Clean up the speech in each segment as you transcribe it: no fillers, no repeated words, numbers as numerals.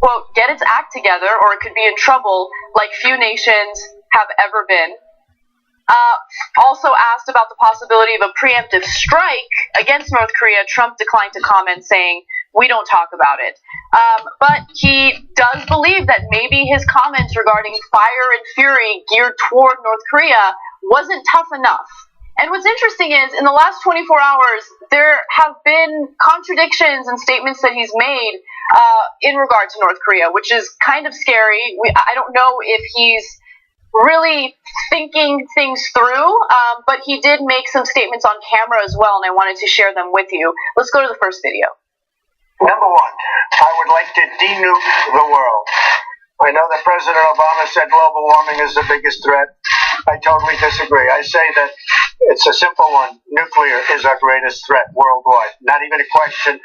quote, get its act together or it could be in trouble like few nations have ever been. Also asked about the possibility of a preemptive strike against North Korea, Trump declined to comment, saying, we don't talk about it. But he does believe that maybe his comments regarding fire and fury geared toward North Korea wasn't tough enough. And what's interesting is, in the last 24 hours, there have been contradictions and statements that he's made in regard to North Korea, which is kind of scary. I don't know if he's really thinking things through, but he did make some statements on camera as well, and I wanted to share them with you. Let's go to the first video. Number one, I would like to denuke the world. I know that President Obama said global warming is the biggest threat. I totally disagree. I say that it's a simple one. Nuclear is our greatest threat worldwide. Not even a question,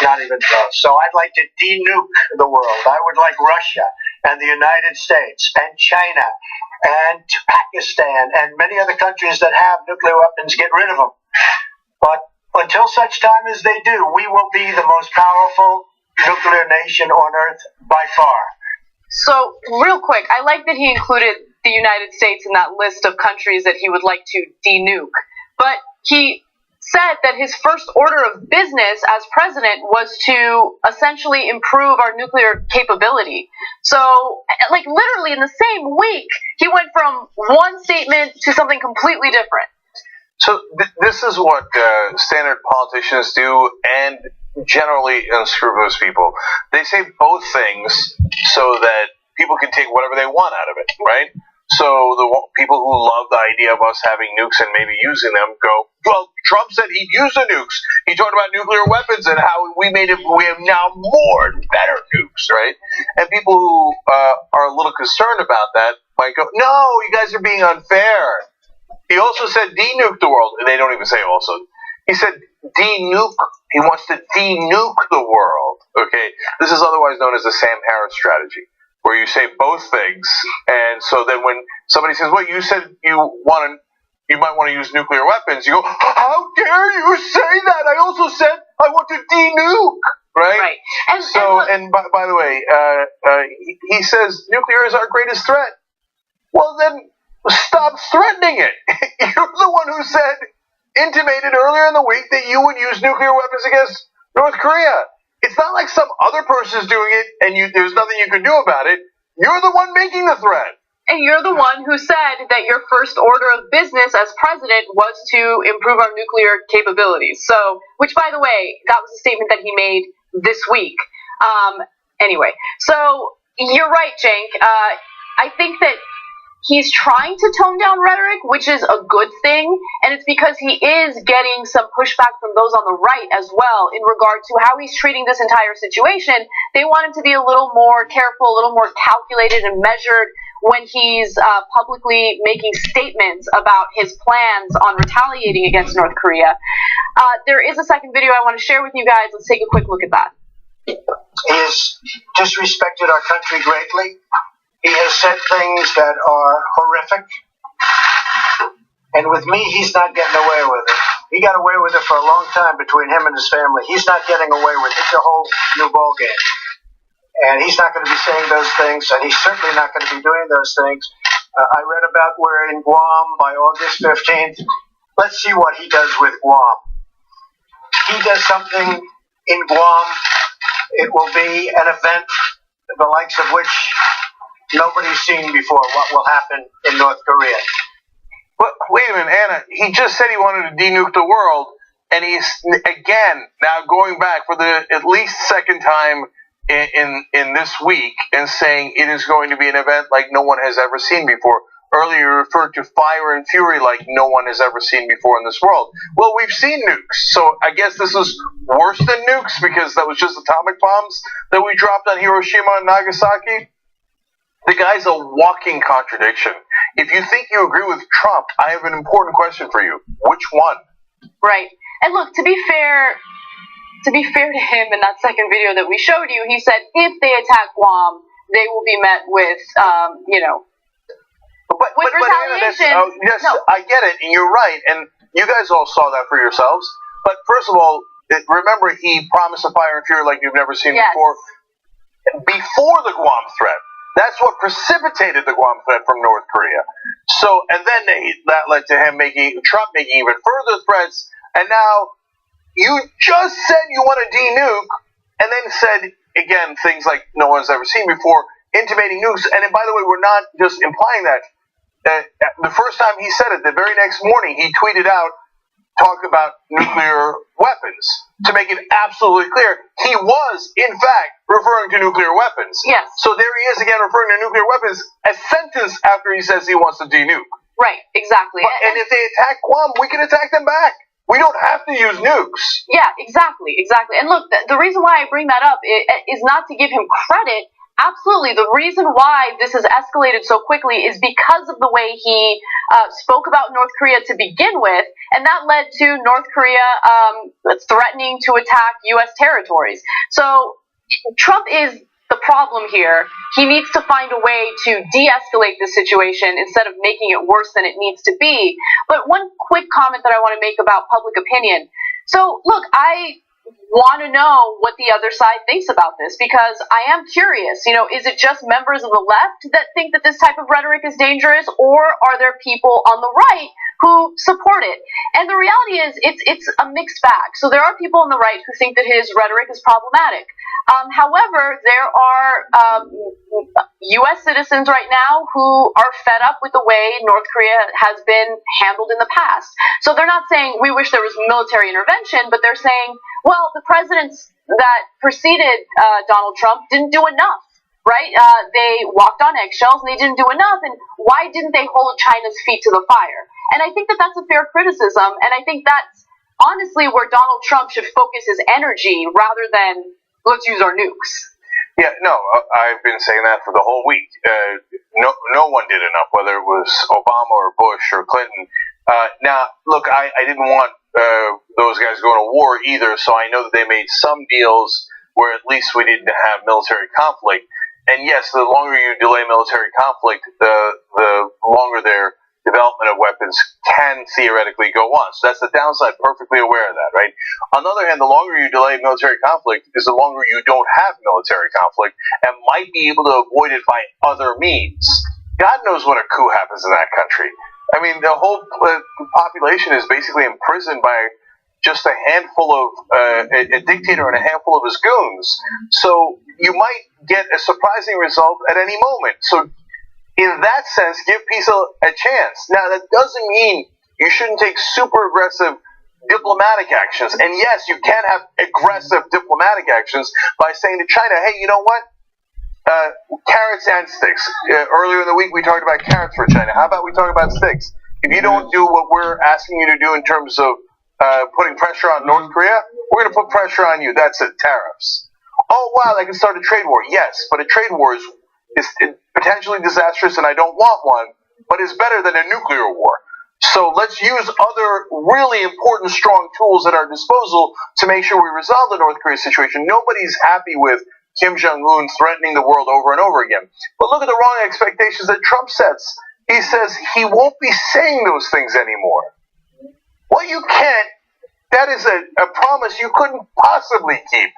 not even close. So I'd like to denuke the world. I would like Russia and the United States and China and Pakistan and many other countries that have nuclear weapons, get rid of them. But until such time as they do, we will be the most powerful nuclear nation on Earth by far. So, real quick, I like that he included the United States in that list of countries that he would like to denuke. But he said that his first order of business as president was to essentially improve our nuclear capability. So, like, literally in the same week, he went from one statement to something completely different. So this is what standard politicians do, and generally unscrupulous people. They say both things so that people can take whatever they want out of it, right? So the people who love the idea of us having nukes and maybe using them go, well, Trump said he'd use the nukes. He talked about nuclear weapons and how we have now more and better nukes, right? And people who are a little concerned about that might go, no, you guys are being unfair. He also said denuke the world. And they don't even say also. He said denuke. He wants to denuke the world. Okay? This is otherwise known as the Sam Harris strategy, where you say both things. And so then when somebody says, well, you said you might want to use nuclear weapons, you go, how dare you say that? I also said I want to denuke. Right? Right. And by the way, he says nuclear is our greatest threat. Well, then stop threatening it. You're the one who intimated earlier in the week that you would use nuclear weapons against North Korea. It's not like some other person's doing it and there's nothing you can do about it. You're the one making the threat. And you're the one who said that your first order of business as president was to improve our nuclear capabilities. So, which, by the way, that was a statement that he made this week. Anyway, so you're right, Cenk. I think that he's trying to tone down rhetoric, which is a good thing, and it's because he is getting some pushback from those on the right as well in regard to how he's treating this entire situation. They want him to be a little more careful, a little more calculated and measured when he's publicly making statements about his plans on retaliating against North Korea. There is a second video I want to share with you guys. Let's take a quick look at that. He has disrespected our country greatly. He has said things that are horrific. And with me, he's not getting away with it. He got away with it for a long time between him and his family. He's not getting away with it. It's a whole new ballgame. And he's not going to be saying those things, and he's certainly not going to be doing those things. I read about we're in Guam by August 15th. Let's see what he does with Guam. He does something in Guam, it will be an event the likes of which nobody's seen before. What will happen in North Korea? But wait a minute, Anna. He just said he wanted to denuke the world, and he's again now going back for the at least second time in this week and saying it is going to be an event like no one has ever seen before. Earlier, you referred to fire and fury like no one has ever seen before in this world. Well, we've seen nukes, so I guess this is worse than nukes because that was just atomic bombs that we dropped on Hiroshima and Nagasaki. The guy's a walking contradiction. If you think you agree with Trump, I have an important question for you. Which one? Right. And look, to be fair to him in that second video that we showed you, he said if they attack Guam, they will be met with, with retaliation. Yes, no. I get it, and you're right, and you guys all saw that for yourselves. But first of all, remember he promised a fire and fury like you've never seen before. before the Guam threat. That's what precipitated the Guam threat from North Korea. So, and then that led to Trump making even further threats. And now you just said you want to de-nuke, and then said again things like no one's ever seen before, intimating nukes. And by the way, we're not just implying that. The first time he said it, the very next morning, he tweeted out, talk about nuclear weapons. To make it absolutely clear, he was, in fact, referring to nuclear weapons. Yes. So there he is again referring to nuclear weapons a sentence after he says he wants to de-nuke. Right, exactly. And if they attack Guam, we can attack them back. We don't have to use nukes. Yeah, exactly. And look, the reason why I bring that up is not to give him credit. Absolutely. The reason why this has escalated so quickly is because of the way he spoke about North Korea to begin with, and that led to North Korea threatening to attack U.S. territories. So Trump is the problem here. He needs to find a way to de-escalate the situation instead of making it worse than it needs to be. But one quick comment that I want to make about public opinion. So, look, I want to know what the other side thinks about this, because I am curious, is it just members of the left that think that this type of rhetoric is dangerous, or are there people on the right who support it? And the reality is it's a mixed bag. So there are people on the right who think that his rhetoric is problematic. However, there are U.S. citizens right now who are fed up with the way North Korea has been handled in the past. So they're not saying we wish there was military intervention, but they're saying, well, the presidents that preceded Donald Trump didn't do enough, right? They walked on eggshells and they didn't do enough. And why didn't they hold China's feet to the fire? And I think that that's a fair criticism. And I think that's honestly where Donald Trump should focus his energy rather than let's use our nukes. Yeah, no, I've been saying that for the whole week. No one did enough, whether it was Obama or Bush or Clinton. Now, look, I didn't want those guys going to war either, so I know that they made some deals where at least we didn't have military conflict. And yes, the longer you delay military conflict, the longer their development of weapons can theoretically go on. So that's the downside, perfectly aware of that, right? On the other hand, the longer you delay military conflict is the longer you don't have military conflict and might be able to avoid it by other means. God knows what a coup happens in that country. I mean, the whole population is basically imprisoned by just a handful of a dictator and a handful of his goons. So you might get a surprising result at any moment. So in that sense, give peace a chance. Now, that doesn't mean you shouldn't take super aggressive diplomatic actions. And yes, you can have aggressive diplomatic actions by saying to China, hey, you know what? Carrots and sticks. Earlier in the week, we talked about carrots for China. How about we talk about sticks? If you don't do what we're asking you to do in terms of putting pressure on North Korea, we're going to put pressure on you. That's it, tariffs. Oh, wow, I can start a trade war. Yes, but a trade war is potentially disastrous, and I don't want one, but it's better than a nuclear war. So let's use other really important, strong tools at our disposal to make sure we resolve the North Korea situation. Nobody's happy with Kim Jong-un threatening the world over and over again. But look at the wrong expectations that Trump sets. He says he won't be saying those things anymore. Well, you can't. That is a promise you couldn't possibly keep.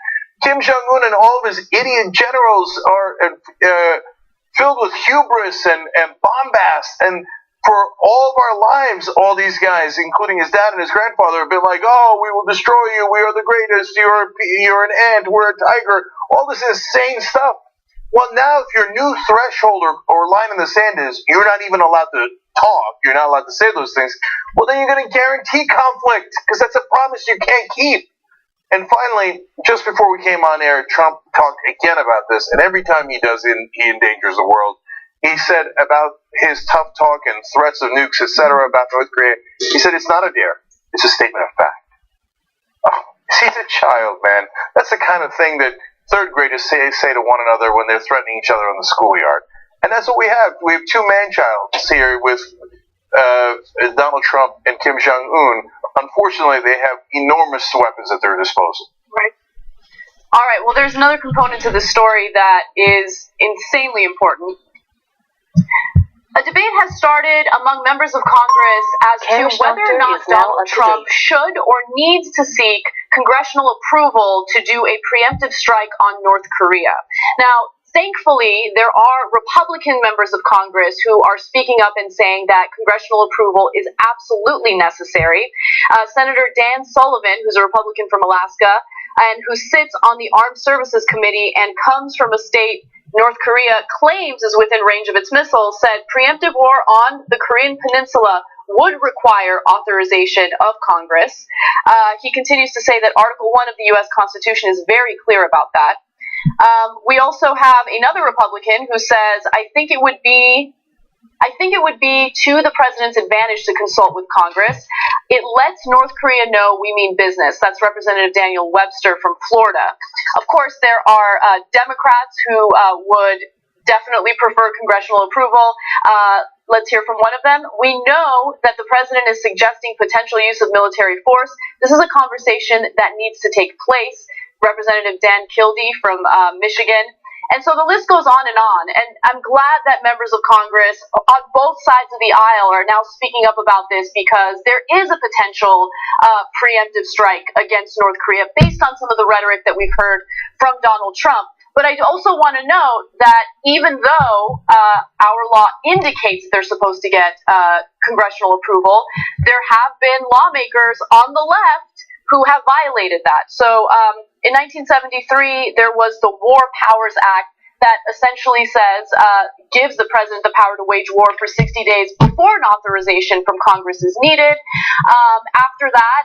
Kim Jong-un and all of his idiot generals are filled with hubris and bombast, and for all of our lives, all these guys, including his dad and his grandfather, have been like, oh, we will destroy you, we are the greatest, you're an ant, we're a tiger, all this insane stuff. Well, now if your new threshold or line in the sand is you're not even allowed to talk, you're not allowed to say those things, well, then you're going to guarantee conflict, because that's a promise you can't keep. And finally, just before we came on air, Trump talked again about this, and every time he does, he endangers the world. He said about his tough talk and threats of nukes, etc., about North Korea, he said it's not a dare, it's a statement of fact. Oh, he's a child, man. That's the kind of thing that third graders say to one another when they're threatening each other in the schoolyard. And that's what we have. We have two man-childs here with Donald Trump and Kim Jong-un. Unfortunately, they have enormous weapons at their disposal. Right. All right, well, there's another component to the story that is insanely important. A debate has started among members of Congress as to whether or not Donald Trump should or needs to seek congressional approval to do a preemptive strike on North Korea. Now, thankfully, there are Republican members of Congress who are speaking up and saying that congressional approval is absolutely necessary. Senator Dan Sullivan, who's a Republican from Alaska, and who sits on the Armed Services Committee and comes from a state North Korea claims is within range of its missiles, said preemptive war on the Korean Peninsula would require authorization of Congress. He continues to say that Article 1 of the U.S. Constitution is very clear about that. We also have another Republican who says, I think it would be to the president's advantage to consult with Congress. It lets North Korea know we mean business. That's Representative Daniel Webster from Florida. Of course, there are Democrats who would definitely prefer congressional approval. Let's hear from one of them. We know that the president is suggesting potential use of military force. This is a conversation that needs to take place. Representative Dan Kildee from Michigan. And so the list goes on. And I'm glad that members of Congress on both sides of the aisle are now speaking up about this, because there is a potential preemptive strike against North Korea based on some of the rhetoric that we've heard from Donald Trump. But I also want to note that even though our law indicates they're supposed to get congressional approval, there have been lawmakers on the left who have violated that. So in 1973, there was the War Powers Act that essentially says, gives the president the power to wage war for 60 days before an authorization from Congress is needed. After that,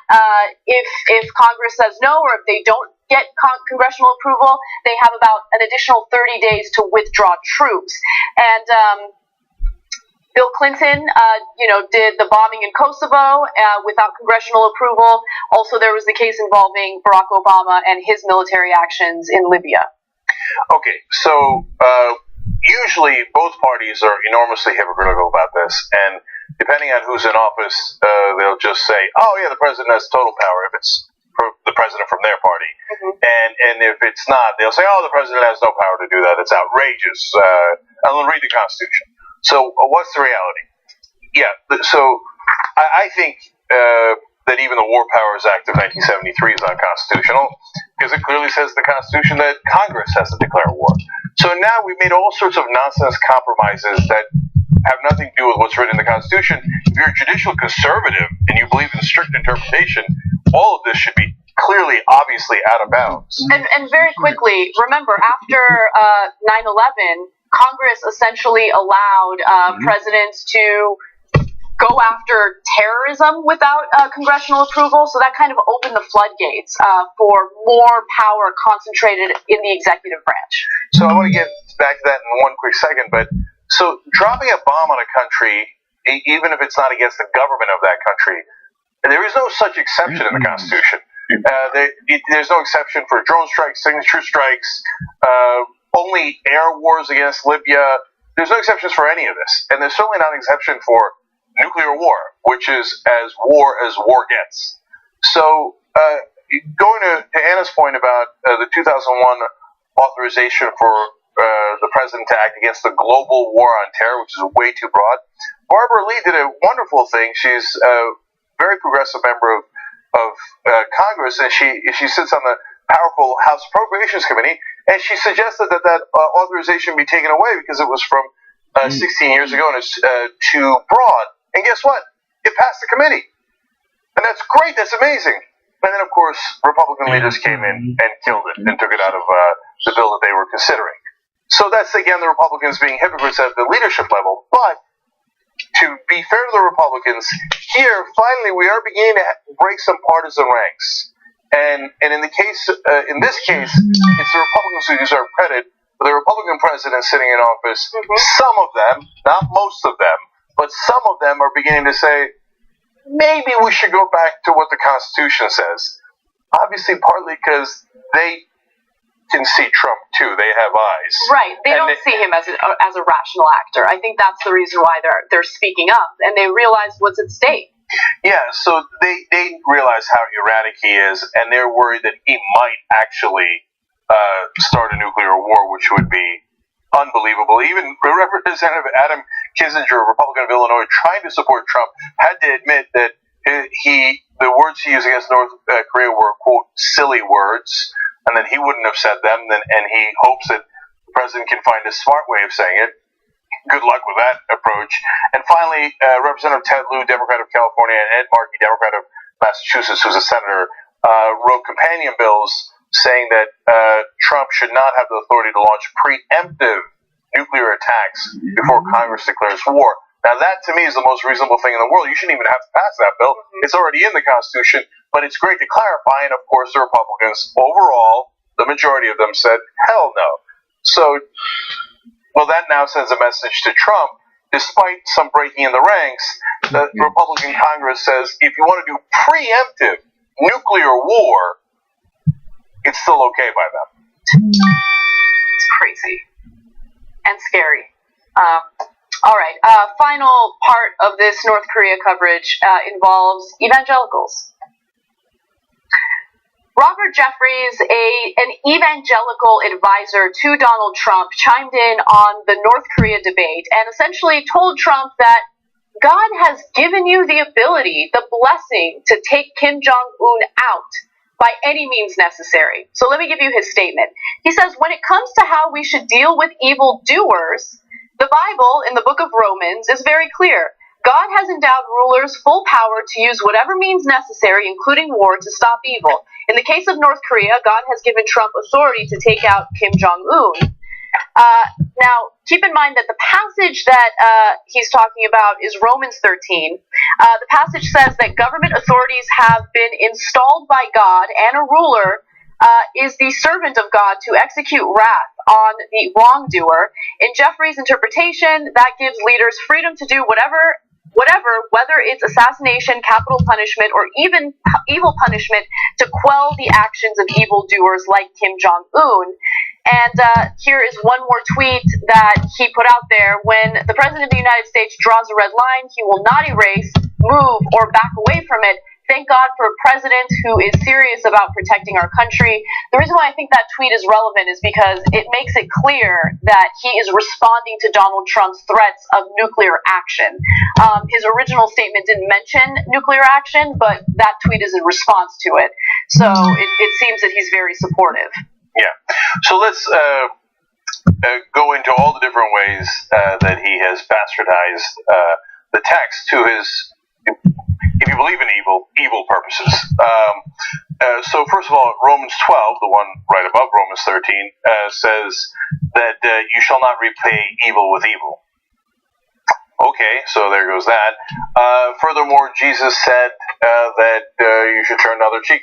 if Congress says no, or if they don't get congressional approval, they have about an additional 30 days to withdraw troops. And Bill Clinton, did the bombing in Kosovo without congressional approval. Also, there was the case involving Barack Obama and his military actions in Libya. Okay, so usually both parties are enormously hypocritical about this, and depending on who's in office, they'll just say, "Oh yeah, the president has total power." If it's the president from their party, and if it's not, they'll say, "Oh, the president has no power to do that. It's outrageous." I'll read the Constitution. So what's the reality? Yeah, so I think that even the War Powers Act of 1973 is unconstitutional, because it clearly says in the Constitution that Congress has to declare war. So now we've made all sorts of nonsense compromises that have nothing to do with what's written in the Constitution. If you're a judicial conservative and you believe in strict interpretation, all of this should be clearly, obviously out of bounds. And very quickly, remember, after 9/11, Congress essentially allowed presidents to go after terrorism without congressional approval, so that kind of opened the floodgates for more power concentrated in the executive branch. So I want to get back to that in one quick second, but so dropping a bomb on a country, even if it's not against the government of that country, there is no such exception in the Constitution. There's no exception for drone strikes, signature strikes, only air wars against Libya. There's no exceptions for any of this, and there's certainly not an exception for nuclear war, which is as war gets. So, going to Anna's point about the 2001 authorization for the president to act against the global war on terror, which is way too broad, Barbara Lee did a wonderful thing. She's a very progressive member of Congress, and she sits on the powerful House Appropriations Committee, and she suggested that authorization be taken away because it was from 16 years ago and it's too broad. And guess what? It passed the committee. And that's great. That's amazing. And then, of course, Republican leaders came in and killed it and took it out of the bill that they were considering. So that's, again, the Republicans being hypocrites at the leadership level. But to be fair to the Republicans, here, finally, we are beginning to break some partisan ranks. And in this case, it's the Republicans who deserve credit. For the Republican president sitting in office, some of them, not most of them, but some of them are beginning to say, maybe we should go back to what the Constitution says. Obviously, partly because they can see Trump, too. They have eyes. Right. They don't see him as a rational actor. I think that's the reason why they're speaking up, and they realize what's at stake. Yeah, so they realize how erratic he is, and they're worried that he might actually start a nuclear war, which would be unbelievable. Even Representative Adam Kissinger, a Republican of Illinois, trying to support Trump, had to admit that the words he used against North Korea were, quote, silly words, and then he wouldn't have said them, and he hopes that the president can find a smart way of saying it. Good luck with that approach. And finally, Representative Ted Lieu, Democrat of California, and Ed Markey, Democrat of Massachusetts, who's a senator, wrote companion bills saying that Trump should not have the authority to launch preemptive nuclear attacks before Congress declares war. Now, that to me is the most reasonable thing in the world. You shouldn't even have to pass that bill. It's already in the Constitution, but it's great to clarify. And of course, the Republicans, overall, the majority of them said, hell no. So, well, that now sends a message to Trump. Despite some breaking in the ranks, the Republican Congress says if you want to do preemptive nuclear war, it's still okay by them. It's crazy and scary. All right. Final part of this North Korea coverage involves evangelicals. Robert Jeffries, an evangelical advisor to Donald Trump, chimed in on the North Korea debate and essentially told Trump that God has given you the ability, the blessing to take Kim Jong-un out by any means necessary. So let me give you his statement. He says, when it comes to how we should deal with evil doers, the Bible in the book of Romans is very clear. God has endowed rulers full power to use whatever means necessary, including war, to stop evil. In the case of North Korea, God has given Trump authority to take out Kim Jong-un. Now, keep in mind that the passage that he's talking about is Romans 13. The passage says that government authorities have been installed by God, and a ruler is the servant of God to execute wrath on the wrongdoer. In Jeffrey's interpretation, that gives leaders freedom to do whatever, whether it's assassination, capital punishment, or even evil punishment to quell the actions of evildoers like Kim Jong-un. And here is one more tweet that he put out there. When the President of the United States draws a red line, he will not erase, move, or back away from it. Thank God for a president who is serious about protecting our country. The reason why I think that tweet is relevant is because it makes it clear that he is responding to Donald Trump's threats of nuclear action. His original statement didn't mention nuclear action, but that tweet is in response to it. So it seems that he's very supportive. Yeah. So let's go into all the different ways that he has bastardized the text to his, if you believe in evil purposes. So first of all, Romans 12, the one right above Romans 13, says that you shall not repay evil with evil. Okay, so there goes that. Furthermore, Jesus said that you should turn the other cheek.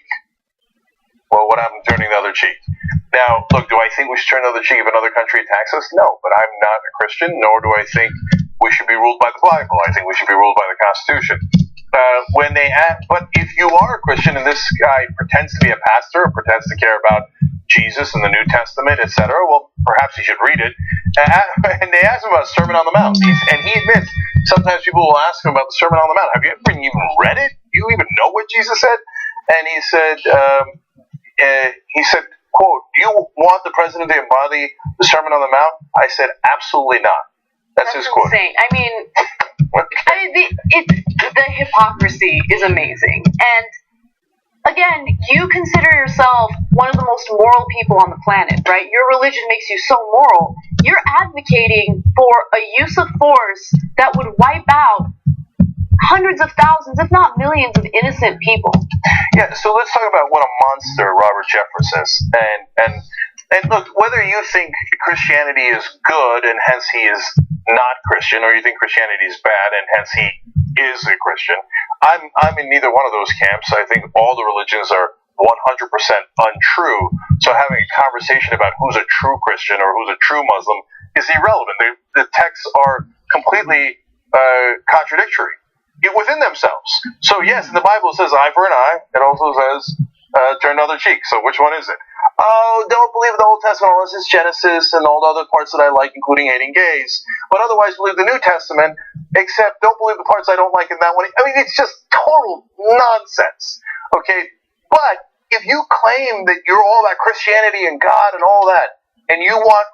Well, what happened to turning the other cheek? Now, look, do I think we should turn the other cheek if another country attacks us? No, but I'm not a Christian, nor do I think we should be ruled by the Bible. I think we should be ruled by the Constitution. But if you are a Christian and this guy pretends to be a pastor, or pretends to care about Jesus and the New Testament, etc., well, perhaps he should read it. And they asked him about Sermon on the Mount, and he admits sometimes people will ask him about the Sermon on the Mount. Have you ever even read it? Do you even know what Jesus said? And he said, quote, do you want the president to embody the Sermon on the Mount? I said, absolutely not. That's his quote. Insane. I mean, the hypocrisy is amazing. And again, you consider yourself one of the most moral people on the planet, right? Your religion makes you so moral. You're advocating for a use of force that would wipe out hundreds of thousands, if not millions, of innocent people. Yeah, so let's talk about what a monster Robert Jeffress is. And look, whether you think Christianity is good and hence he is not Christian, or you think Christianity is bad and hence he is a Christian, I'm in neither one of those camps. I think all the religions are 100% untrue. So having a conversation about who's a true Christian or who's a true Muslim is irrelevant. The texts are completely contradictory within themselves. So yes, in the Bible it says eye for an eye. It also says turn the other cheek. So which one is it? Oh, don't believe the Old Testament unless it's Genesis and all the other parts that I like, including hating gays. But otherwise believe the New Testament, except don't believe the parts I don't like in that one. I mean, it's just total nonsense. Okay? But if you claim that you're all about Christianity and God and all that, and you want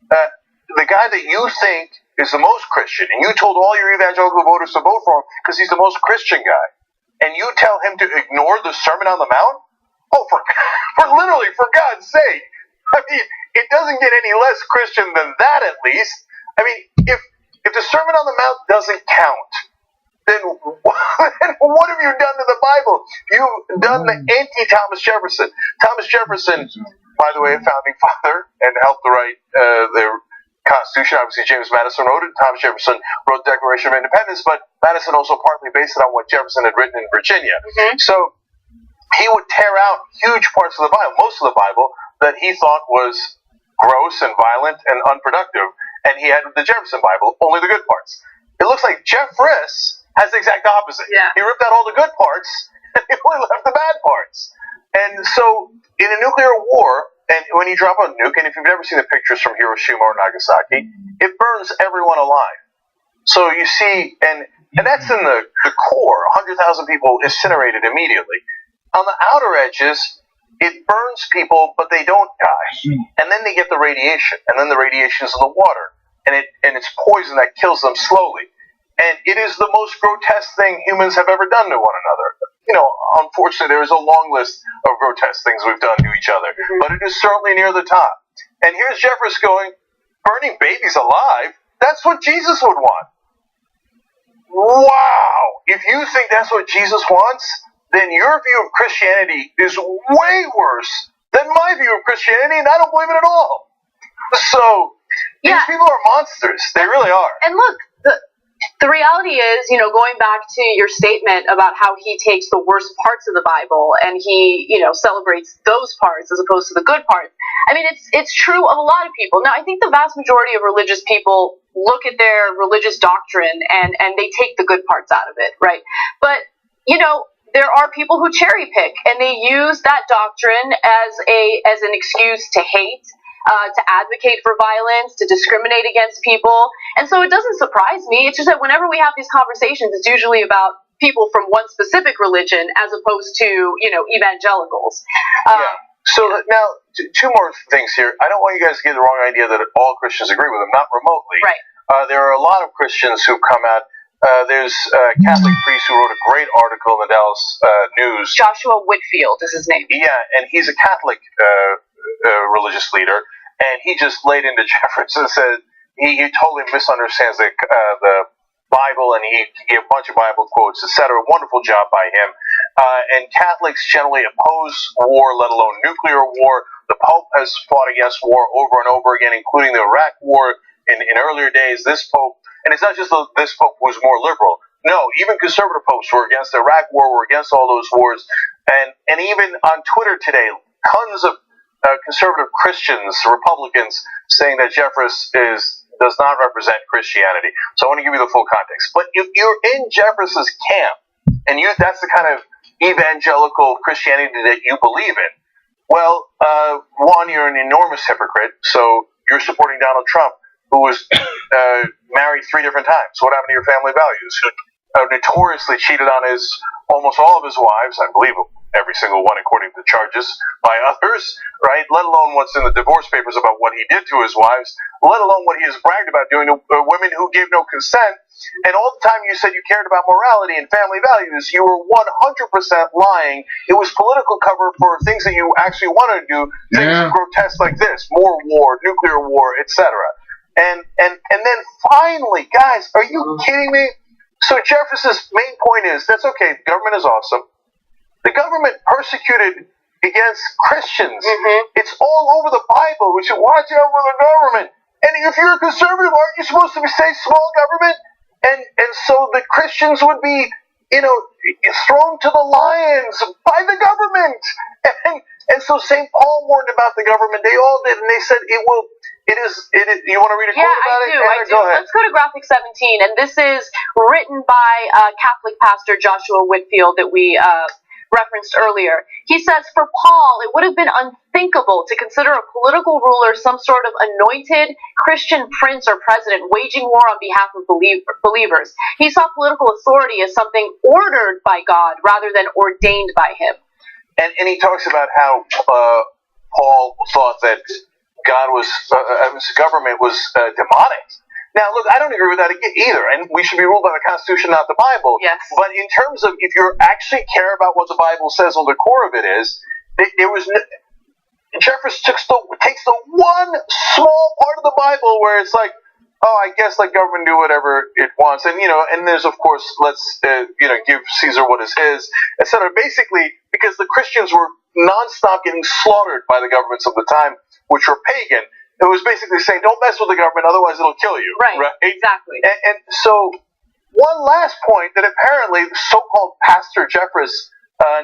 the guy that you think is the most Christian, and you told all your evangelical voters to vote for him because he's the most Christian guy, and you tell him to ignore the Sermon on the Mount? Oh, for literally, for God's sake. I mean, it doesn't get any less Christian than that, at least. I mean, if the Sermon on the Mount doesn't count, then what have you done to the Bible? You've done the anti-Thomas Jefferson. Thomas Jefferson, by the way, a founding father, and helped to write the Constitution. Obviously, James Madison wrote it. Thomas Jefferson wrote the Declaration of Independence, but Madison also partly based it on what Jefferson had written in Virginia. Mm-hmm. So he would tear out huge parts of the Bible, most of the Bible, that he thought was gross and violent and unproductive, and he had the Jefferson Bible, only the good parts. It looks like Jeffress has the exact opposite. Yeah. He ripped out all the good parts, and he only left the bad parts. And so, in a nuclear war, and when you drop a nuke, and if you've never seen the pictures from Hiroshima or Nagasaki, it burns everyone alive. So you see, and that's in the core, 100,000 people incinerated immediately. On the outer edges, it burns people, but they don't die. And then they get the radiation, and then the radiation's in the water, and it's poison that kills them slowly. And it is the most grotesque thing humans have ever done to one another. You know, unfortunately, there is a long list of grotesque things we've done to each other, but it is certainly near the top. And here's Jeffress going, burning babies alive? That's what Jesus would want. Wow! If you think that's what Jesus wants, then your view of Christianity is way worse than my view of Christianity, and I don't believe it at all. So, these people are monsters. They really are. And look, the reality is, you know, going back to your statement about how he takes the worst parts of the Bible and he, you know, celebrates those parts as opposed to the good parts. I mean, it's true of a lot of people. Now, I think the vast majority of religious people look at their religious doctrine and they take the good parts out of it, right? But, you know, there are people who cherry pick and they use that doctrine as an excuse to hate, to advocate for violence, to discriminate against people. And so it doesn't surprise me. It's just that whenever we have these conversations, it's usually about people from one specific religion as opposed to, you know, evangelicals. So now, two more things here. I don't want you guys to get the wrong idea that all Christians agree with them, not remotely. Right. There are a lot of Christians who've come out. There's a Catholic priest who wrote a great article in the Dallas News. Joshua Whitfield is his name. Yeah, and he's a Catholic religious leader, and he just laid into Jefferson and said he totally misunderstands the Bible, and he gave a bunch of Bible quotes, etc. Wonderful job by him. And Catholics generally oppose war, let alone nuclear war. The Pope has fought against war over and over again, including the Iraq War in earlier days. This Pope, and it's not just this Pope who was more liberal. No, even conservative popes were against the Iraq War, were against all those wars. And even on Twitter today, tons of conservative Christians, Republicans, saying that Jeffress does not represent Christianity. So I want to give you the full context. But if you're in Jeffress's camp, and that's the kind of evangelical Christianity that you believe in, well, one, you're an enormous hypocrite, so you're supporting Donald Trump, who was married 3 different times. What happened to your family values? Notoriously cheated on almost all of his wives, I believe every single one according to charges by others, right? Let alone what's in the divorce papers about what he did to his wives, let alone what he has bragged about doing to women who gave no consent. And all the time you said you cared about morality and family values, you were 100% lying. It was political cover for things that you actually wanted to do, things grotesque like this, more war, nuclear war, etc. And then finally, guys, are you kidding me? So Jefferson's main point is, that's okay, government is awesome. The government persecuted against Christians. It's all over the Bible. We should watch out for the government. And if you're a conservative, aren't you supposed to say small government? And so the Christians would be, you know, thrown to the lions by the government. And so St. Paul warned about the government. They all did, and they said it is. You want to read a quote about it? I do. Let's go to graphic 17, and this is written by Catholic pastor Joshua Whitfield that we referenced earlier. He says, for Paul, it would have been unthinkable to consider a political ruler some sort of anointed Christian prince or president waging war on behalf of believers. He saw political authority as something ordered by God rather than ordained by him. And he talks about how Paul thought that God was, his government was demonic. Now, look, I don't agree with that either, and we should be ruled by the Constitution, not the Bible. Yes. But in terms of if you actually care about what the Bible says, or the core of it is, there was Jefferson takes the one small part of the Bible where it's like, oh, I guess let government do whatever it wants, and and there's of course let's give Caesar what is his, etc. Basically, because the Christians were nonstop getting slaughtered by the governments of the time, which were pagan. It was basically saying, don't mess with the government, otherwise it'll kill you. Right. Exactly. And so, one last point that apparently so-called Pastor Jeffress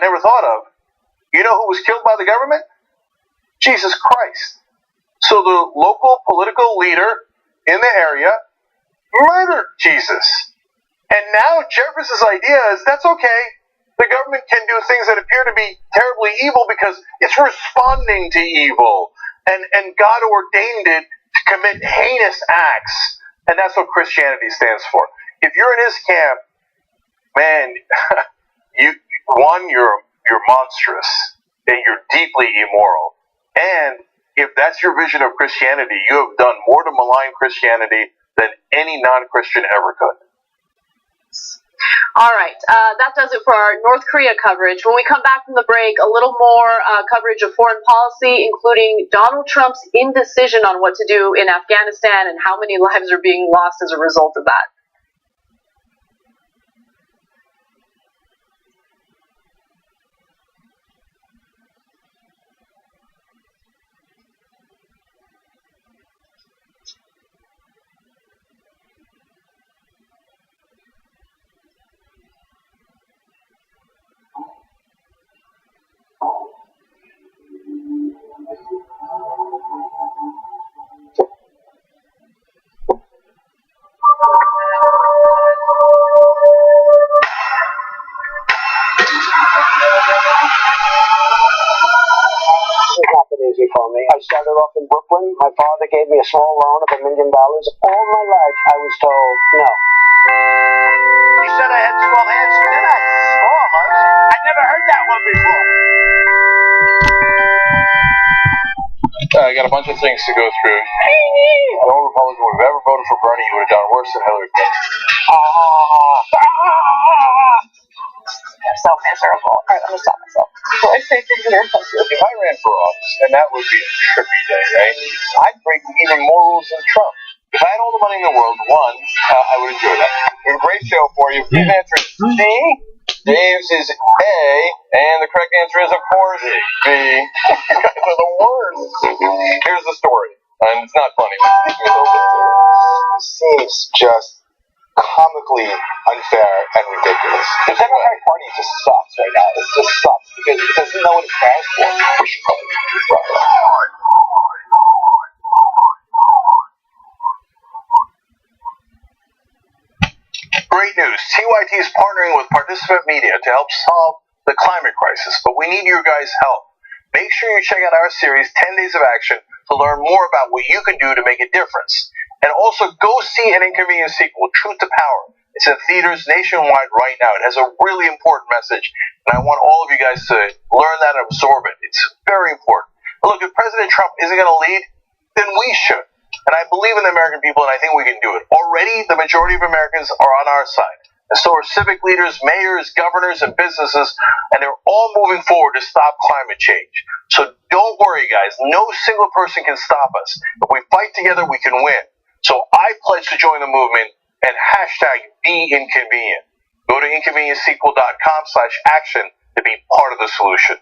never thought of. You know who was killed by the government? Jesus Christ. So the local political leader in the area murdered Jesus. And now Jeffress's idea is that's okay. The government can do things that appear to be terribly evil because it's responding to evil. And God ordained it to commit heinous acts. And that's what Christianity stands for. If you're in his camp, man, you're monstrous. And you're deeply immoral. And if that's your vision of Christianity, you have done more to malign Christianity than any non-Christian ever could. All right, that does it for our North Korea coverage. When we come back from the break, a little more coverage of foreign policy, including Donald Trump's indecision on what to do in Afghanistan and how many lives are being lost as a result of that. Easy for me. I started off in Brooklyn. My father gave me a small loan of $1 million. All my life, I was told no. You said I had small hands. They're not small, Muggs. I never heard that one before. I got a bunch of things to go through. No Republican would have ever voted for Bernie. He would have done worse than Hillary Clinton. I'm so miserable. All right, I'm going to stop myself. Before I say things that are offensive. If I ran for office, and that would be a trippy day, right? I'd break even more rules than Trump. If I had all the money in the world, I would enjoy that. We have a great show for you. Please answer C. Dave's is A, and the correct answer is, of course, B. You guys are the worst. Here's the story, and it's not funny. It seems just comically unfair and ridiculous. The Democratic Party just sucks right now. It just sucks because it doesn't know what it stands for. We should probably Great news. TYT is partnering with Participant Media to help solve the climate crisis, but we need your guys' help. Make sure you check out our series, 10 Days of Action, to learn more about what you can do to make a difference. And also go see An Inconvenient Sequel, Truth to Power. It's in theaters nationwide right now. It has a really important message, and I want all of you guys to learn that and absorb it. It's very important. Look, if President Trump isn't going to lead, then we should. And I believe in the American people, and I think we can do it. Already, the majority of Americans are on our side. And so are civic leaders, mayors, governors, and businesses, and they're all moving forward to stop climate change. So don't worry, guys. No single person can stop us. If we fight together, we can win. So I pledge to join the movement and #BeInconvenient. Go to inconvenientsequel.com/action to be part of the solution.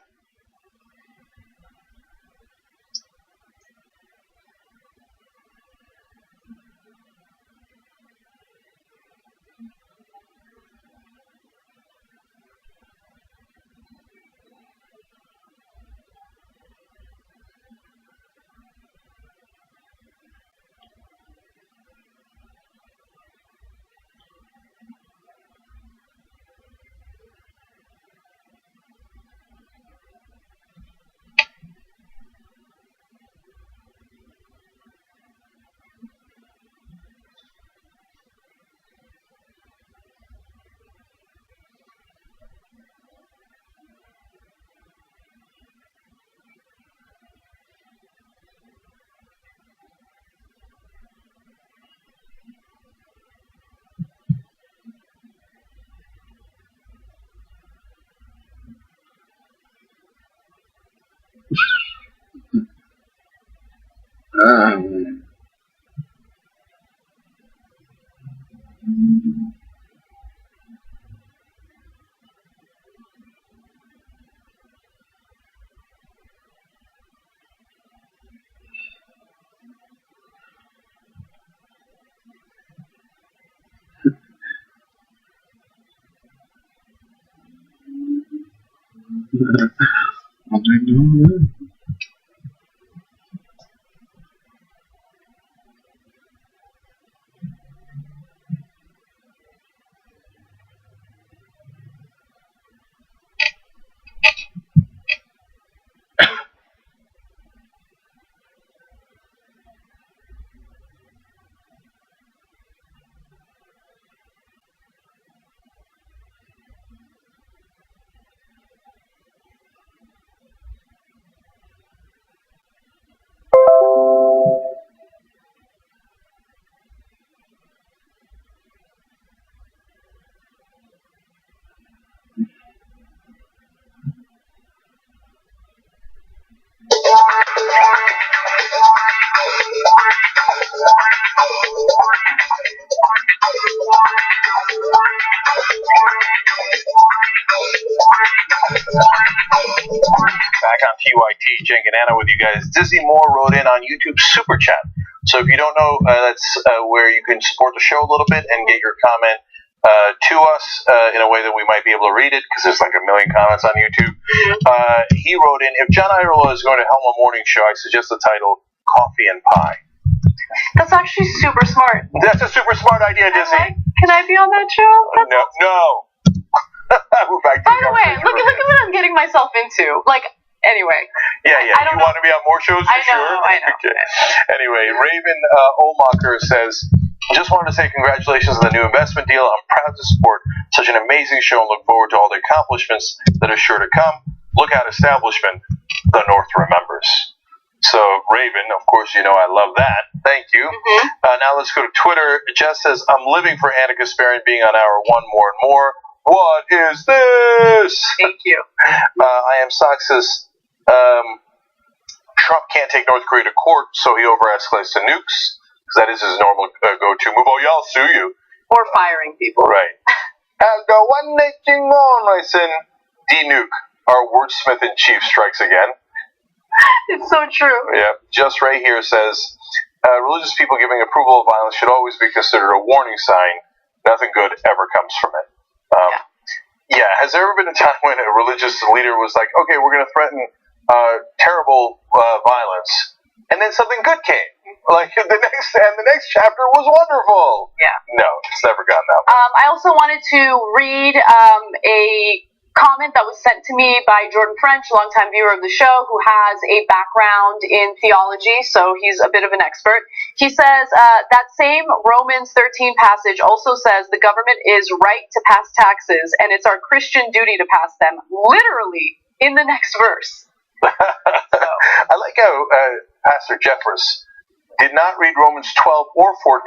I'll take no. Back on TYT, Jen and Anna with you guys. Dizzy Moore wrote in on YouTube Super Chat. So if you don't know, that's where you can support the show a little bit and get your comment to us in a way that we might be able to read it, because there's like a million comments on YouTube. He wrote in, if John Ireland is going to helm a morning show, I suggest the title Coffee and Pie. That's actually super smart. That's a super smart idea, Dizzy. Can I be on that show? No. By the way, look at what I'm getting myself into. Like, anyway. Yeah. You want to be on more shows for sure? I know. Okay. Anyway, Raven Olmacher says, just wanted to say congratulations on the new investment deal. I'm proud to support such an amazing show and look forward to all the accomplishments that are sure to come. Look out, establishment. The North remembers. So, Raven, of course, you know I love that. Thank you. Mm-hmm. Now let's go to Twitter. Jess says, I'm living for Anna Kasparian being on hour one more and more. What is this? Thank you. I am Sox says, Trump can't take North Korea to court, so he over-escalates to nukes, because that is his normal go-to move. Oh, y'all sue you. Or firing people. Right. And one nation on, I said, D-nuke. Our wordsmith-in-chief strikes again. It's so true. Yeah. Just right here says, religious people giving approval of violence should always be considered a warning sign. Nothing good ever comes from it. Yeah. Has there ever been a time when a religious leader was like, okay, we're going to threaten terrible violence, and then something good came? Like the next chapter was wonderful. Yeah. No, it's never gone that way. I also wanted to read a comment that was sent to me by Jordan French, a longtime viewer of the show, who has a background in theology, so he's a bit of an expert. He says that same Romans 13 passage also says the government is right to pass taxes, and it's our Christian duty to pass them, literally, in the next verse. So. I like how Pastor Jeffress did not read Romans 12 or 14.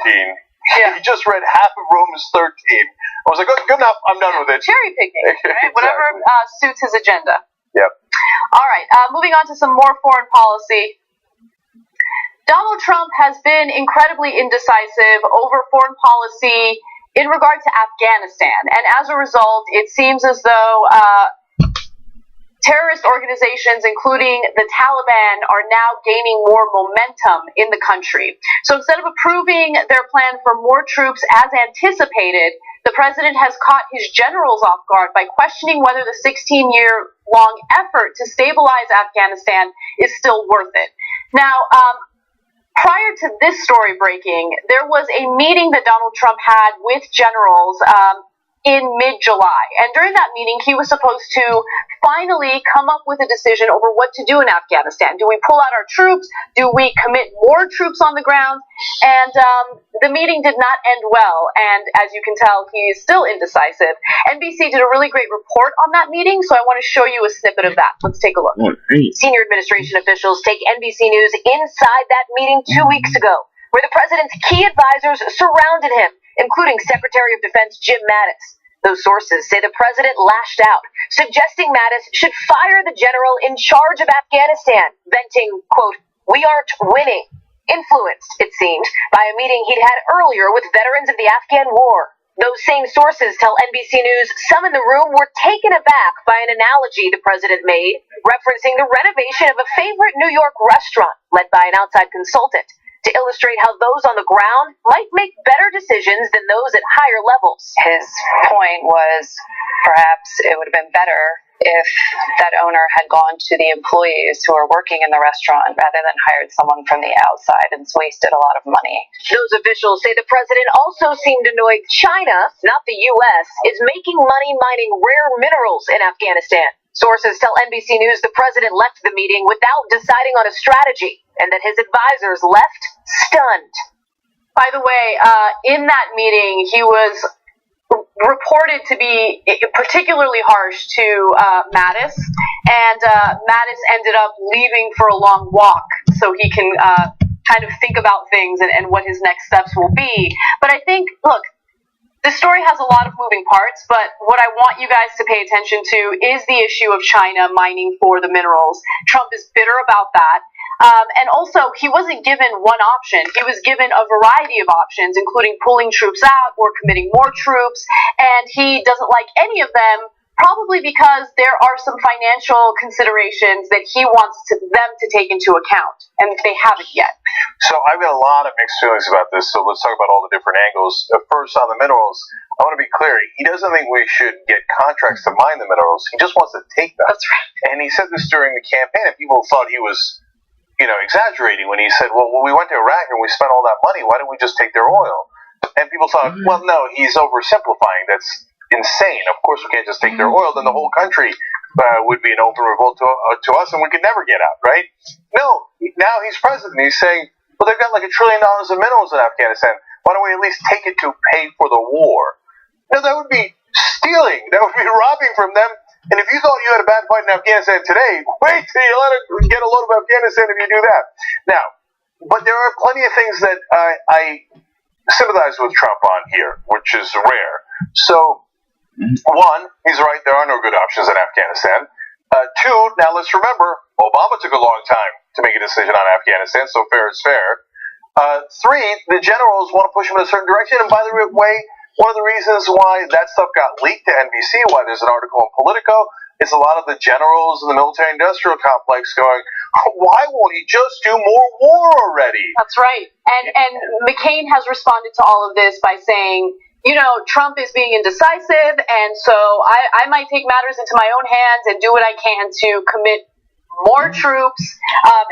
Yeah. He just read half of Romans 13. I was like, oh, good enough. I'm done with it. Cherry picking, right? Exactly. Whatever suits his agenda. Yep. All right. Moving on to some more foreign policy. Donald Trump has been incredibly indecisive over foreign policy in regard to Afghanistan. And as a result, it seems as though terrorist organizations, including the Taliban, are now gaining more momentum in the country. So instead of approving their plan for more troops as anticipated, the president has caught his generals off guard by questioning whether the 16-year-long effort to stabilize Afghanistan is still worth it. Now, prior to this story breaking, there was a meeting that Donald Trump had with generals in mid-July. And during that meeting, he was supposed to finally come up with a decision over what to do in Afghanistan. Do we pull out our troops? Do we commit more troops on the ground? And the meeting did not end well. And as you can tell, he is still indecisive. NBC did a really great report on that meeting, so I want to show you a snippet of that. Let's take a look. Senior administration officials take NBC News inside that meeting 2 weeks ago, where the president's key advisors surrounded him, including Secretary of Defense Jim Mattis. Those sources say the president lashed out, suggesting Mattis should fire the general in charge of Afghanistan, venting, quote, "We aren't winning," influenced, it seemed, by a meeting he'd had earlier with veterans of the Afghan war. Those same sources tell NBC News some in the room were taken aback by an analogy the president made, referencing the renovation of a favorite New York restaurant led by an outside consultant, to illustrate how those on the ground might make better decisions than those at higher levels. His point was perhaps it would have been better if that owner had gone to the employees who are working in the restaurant rather than hired someone from the outside and wasted a lot of money. Those officials say the president also seemed annoyed China, not the U.S., is making money mining rare minerals in Afghanistan. Sources tell NBC News the president left the meeting without deciding on a strategy and that his advisors left stunned. By the way, in that meeting, he was reported to be particularly harsh to Mattis, and Mattis ended up leaving for a long walk so he can kind of think about things and what his next steps will be. But I think, look, this story has a lot of moving parts, but what I want you guys to pay attention to is the issue of China mining for the minerals. Trump is bitter about that. And also, he wasn't given one option. He was given a variety of options, including pulling troops out or committing more troops, and he doesn't like any of them, probably because there are some financial considerations that he wants them to take into account, and they haven't yet. So I've got a lot of mixed feelings about this, so let's talk about all the different angles. First, on the minerals, I want to be clear. He doesn't think we should get contracts to mine the minerals. He just wants to take them. That's right. And he said this during the campaign, and people thought he was exaggerating when he said, well, when we went to Iraq and we spent all that money, why didn't we just take their oil? And people thought, well, no, he's oversimplifying. That's insane. Of course we can't just take their oil. Then the whole country would be an open revolt to us, and we could never get out, right? No, now he's president. He's saying, well, they've got like $1 trillion of minerals in Afghanistan. Why don't we at least take it to pay for the war? No, that would be stealing. That would be robbing from them. And if you thought you had a bad fight in Afghanistan today, wait till you let it get a load of Afghanistan if you do that. Now, but there are plenty of things that I sympathize with Trump on here, which is rare. So, one, he's right, there are no good options in Afghanistan. Two, now let's remember, Obama took a long time to make a decision on Afghanistan, so fair is fair. Three, the generals want to push him in a certain direction, and by the way, one of the reasons why that stuff got leaked to NBC, why there's an article in Politico, is a lot of the generals in the military-industrial complex going, why won't he just do more war already? That's right. And McCain has responded to all of this by saying, Trump is being indecisive, and so I might take matters into my own hands and do what I can to commit more troops,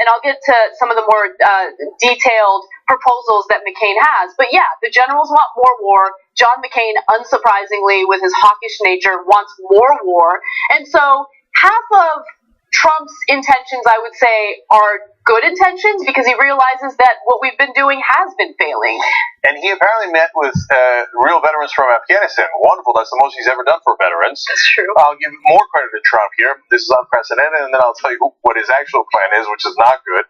and I'll get to some of the more detailed proposals that McCain has. But yeah, the generals want more war. John McCain, unsurprisingly, with his hawkish nature, wants more war. And so half of Trump's intentions, I would say, are good intentions because he realizes that what we've been doing has been failing. And he apparently met with real veterans from Afghanistan. Wonderful. That's the most he's ever done for veterans. That's true. I'll give more credit to Trump here. This is unprecedented, and then I'll tell you what his actual plan is, which is not good.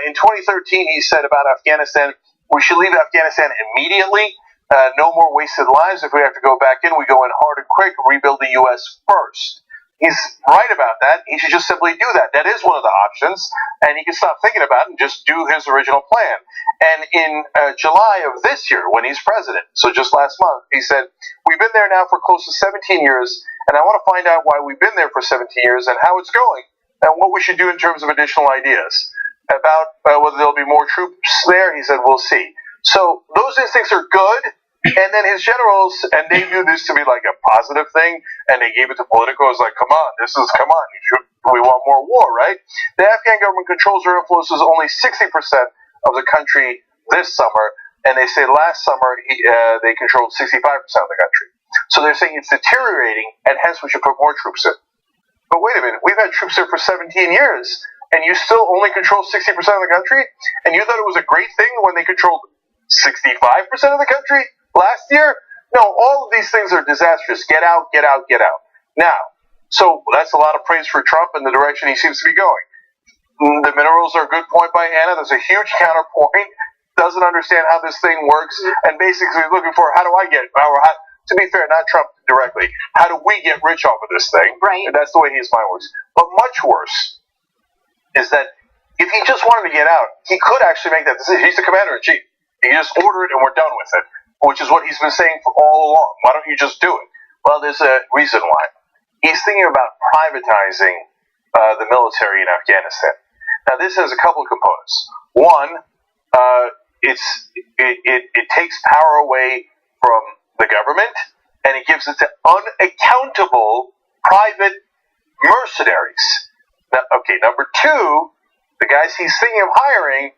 In 2013, he said about Afghanistan, we should leave Afghanistan immediately. No more wasted lives. If we have to go back in, we go in hard and quick, rebuild the U.S. first. He's right about that. He should just simply do that. That is one of the options, and he can stop thinking about it and just do his original plan. And in July of this year, when he's president, so just last month, he said, we've been there now for close to 17 years, and I want to find out why we've been there for 17 years and how it's going, and what we should do in terms of additional ideas. About whether there'll be more troops there, he said, we'll see. So those instincts are good. And then his generals, and they view this to be like a positive thing, and they gave it to Politico. It's like, come on, we want more war, right? The Afghan government controls or influences only 60% of the country this summer, and they say last summer they controlled 65% of the country. So they're saying it's deteriorating, and hence we should put more troops in. But wait a minute, we've had troops there for 17 years, and you still only control 60% of the country? And you thought it was a great thing when they controlled 65% of the country? Last year? No, all of these things are disastrous. Get out, get out, get out. Now, so that's a lot of praise for Trump and the direction he seems to be going. The minerals are a good point by Anna. There's a huge counterpoint. Doesn't understand how this thing works, and basically looking for how do I get, to be fair, not Trump directly, how do we get rich off of this thing? Right. And that's the way his mind works. But much worse is that if he just wanted to get out, he could actually make that decision. He's the commander-in-chief. He can just order it and we're done with it, which is what he's been saying for all along. Why don't you just do it? Well, there's a reason why. He's thinking about privatizing the military in Afghanistan. Now, this has a couple of components. One, it takes power away from the government, and it gives it to unaccountable private mercenaries. Now, okay, number two, the guys he's thinking of hiring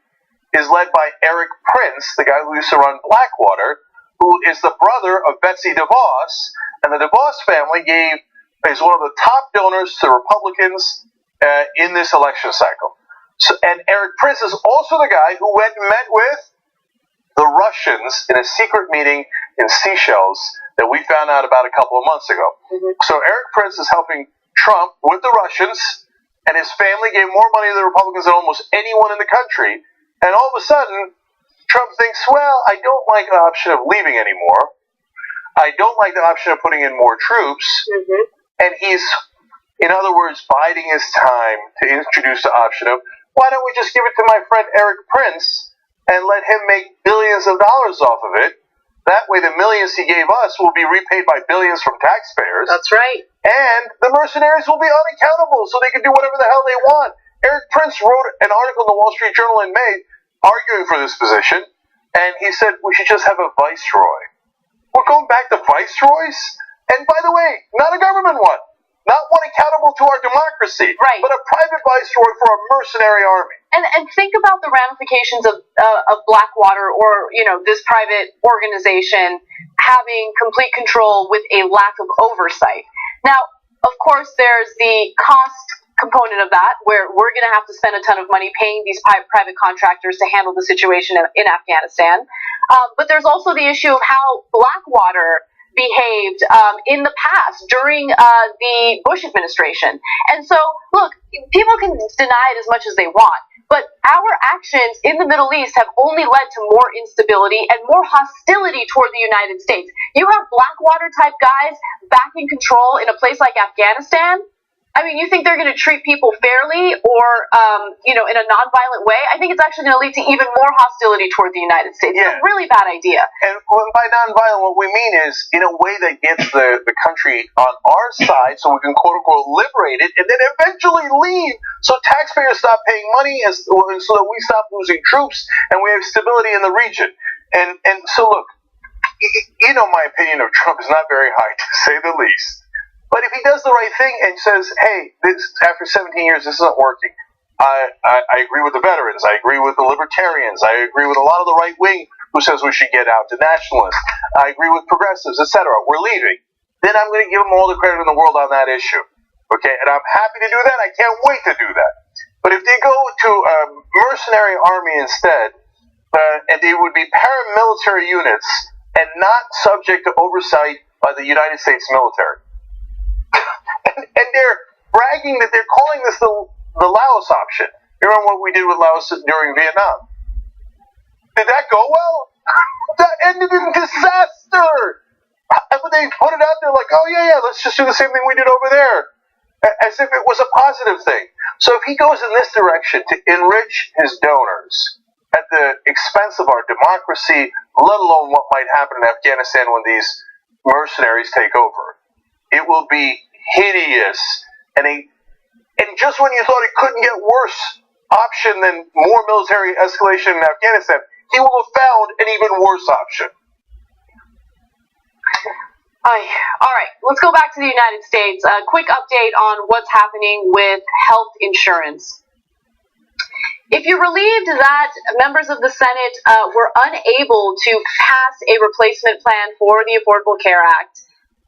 is led by Eric Prince, the guy who used to run Blackwater, who is the brother of Betsy DeVos, and the DeVos family is one of the top donors to Republicans in this election cycle. So, and Eric Prince is also the guy who went and met with the Russians in a secret meeting in Seychelles that we found out about a couple of months ago. Mm-hmm. So Eric Prince is helping Trump with the Russians, and his family gave more money to the Republicans than almost anyone in the country. And all of a sudden, Trump thinks, well, I don't like the option of leaving anymore. I don't like the option of putting in more troops. Mm-hmm. And he's, in other words, biding his time to introduce the option of, why don't we just give it to my friend Eric Prince and let him make billions of dollars off of it? That way the millions he gave us will be repaid by billions from taxpayers. That's right. And the mercenaries will be unaccountable, so they can do whatever the hell they want. Eric Prince wrote an article in the Wall Street Journal in May arguing for this position, and he said we should just have a viceroy. We're going back to viceroys? And by the way, not a government one. Not one accountable to our democracy, right, but a private viceroy for a mercenary army. And think about the ramifications of Blackwater, or this private organization having complete control with a lack of oversight. Now, of course, there's the cost component of that, where we're going to have to spend a ton of money paying these private contractors to handle the situation in Afghanistan. But there's also the issue of how Blackwater behaved in the past during the Bush administration. And so, look, people can deny it as much as they want, but our actions in the Middle East have only led to more instability and more hostility toward the United States. You have Blackwater-type guys back in control in a place like Afghanistan. I mean, you think they're going to treat people fairly or, in a nonviolent way? I think it's actually going to lead to even more hostility toward the United States. Yeah. It's a really bad idea. And by nonviolent, what we mean is in a way that gets the country on our side so we can, quote-unquote, liberate it and then eventually leave so taxpayers stop paying money and so that we stop losing troops and we have stability in the region. And so, look, my opinion of Trump is not very high, to say the least. But if he does the right thing and says, hey, after 17 years, this isn't working, I agree with the veterans, I agree with the libertarians, I agree with a lot of the right wing who says we should get out, the nationalists, I agree with progressives, etc., we're leaving, then I'm going to give them all the credit in the world on that issue. Okay, and I'm happy to do that, I can't wait to do that. But if they go to a mercenary army instead, and they would be paramilitary units and not subject to oversight by the United States military, and they're bragging that they're calling this the Laos option. You remember what we did with Laos during Vietnam? Did that go well? That ended in disaster. But they put it out there like, oh yeah, let's just do the same thing we did over there, as if it was a positive thing. So if he goes in this direction to enrich his donors at the expense of our democracy, let alone what might happen in Afghanistan when these mercenaries take over, it will be hideous. And just when you thought it couldn't get worse option than more military escalation in Afghanistan, he will have found an even worse option. All right, let's go back to the United States. A quick update on what's happening with health insurance. If you're relieved that members of the Senate were unable to pass a replacement plan for the Affordable Care Act,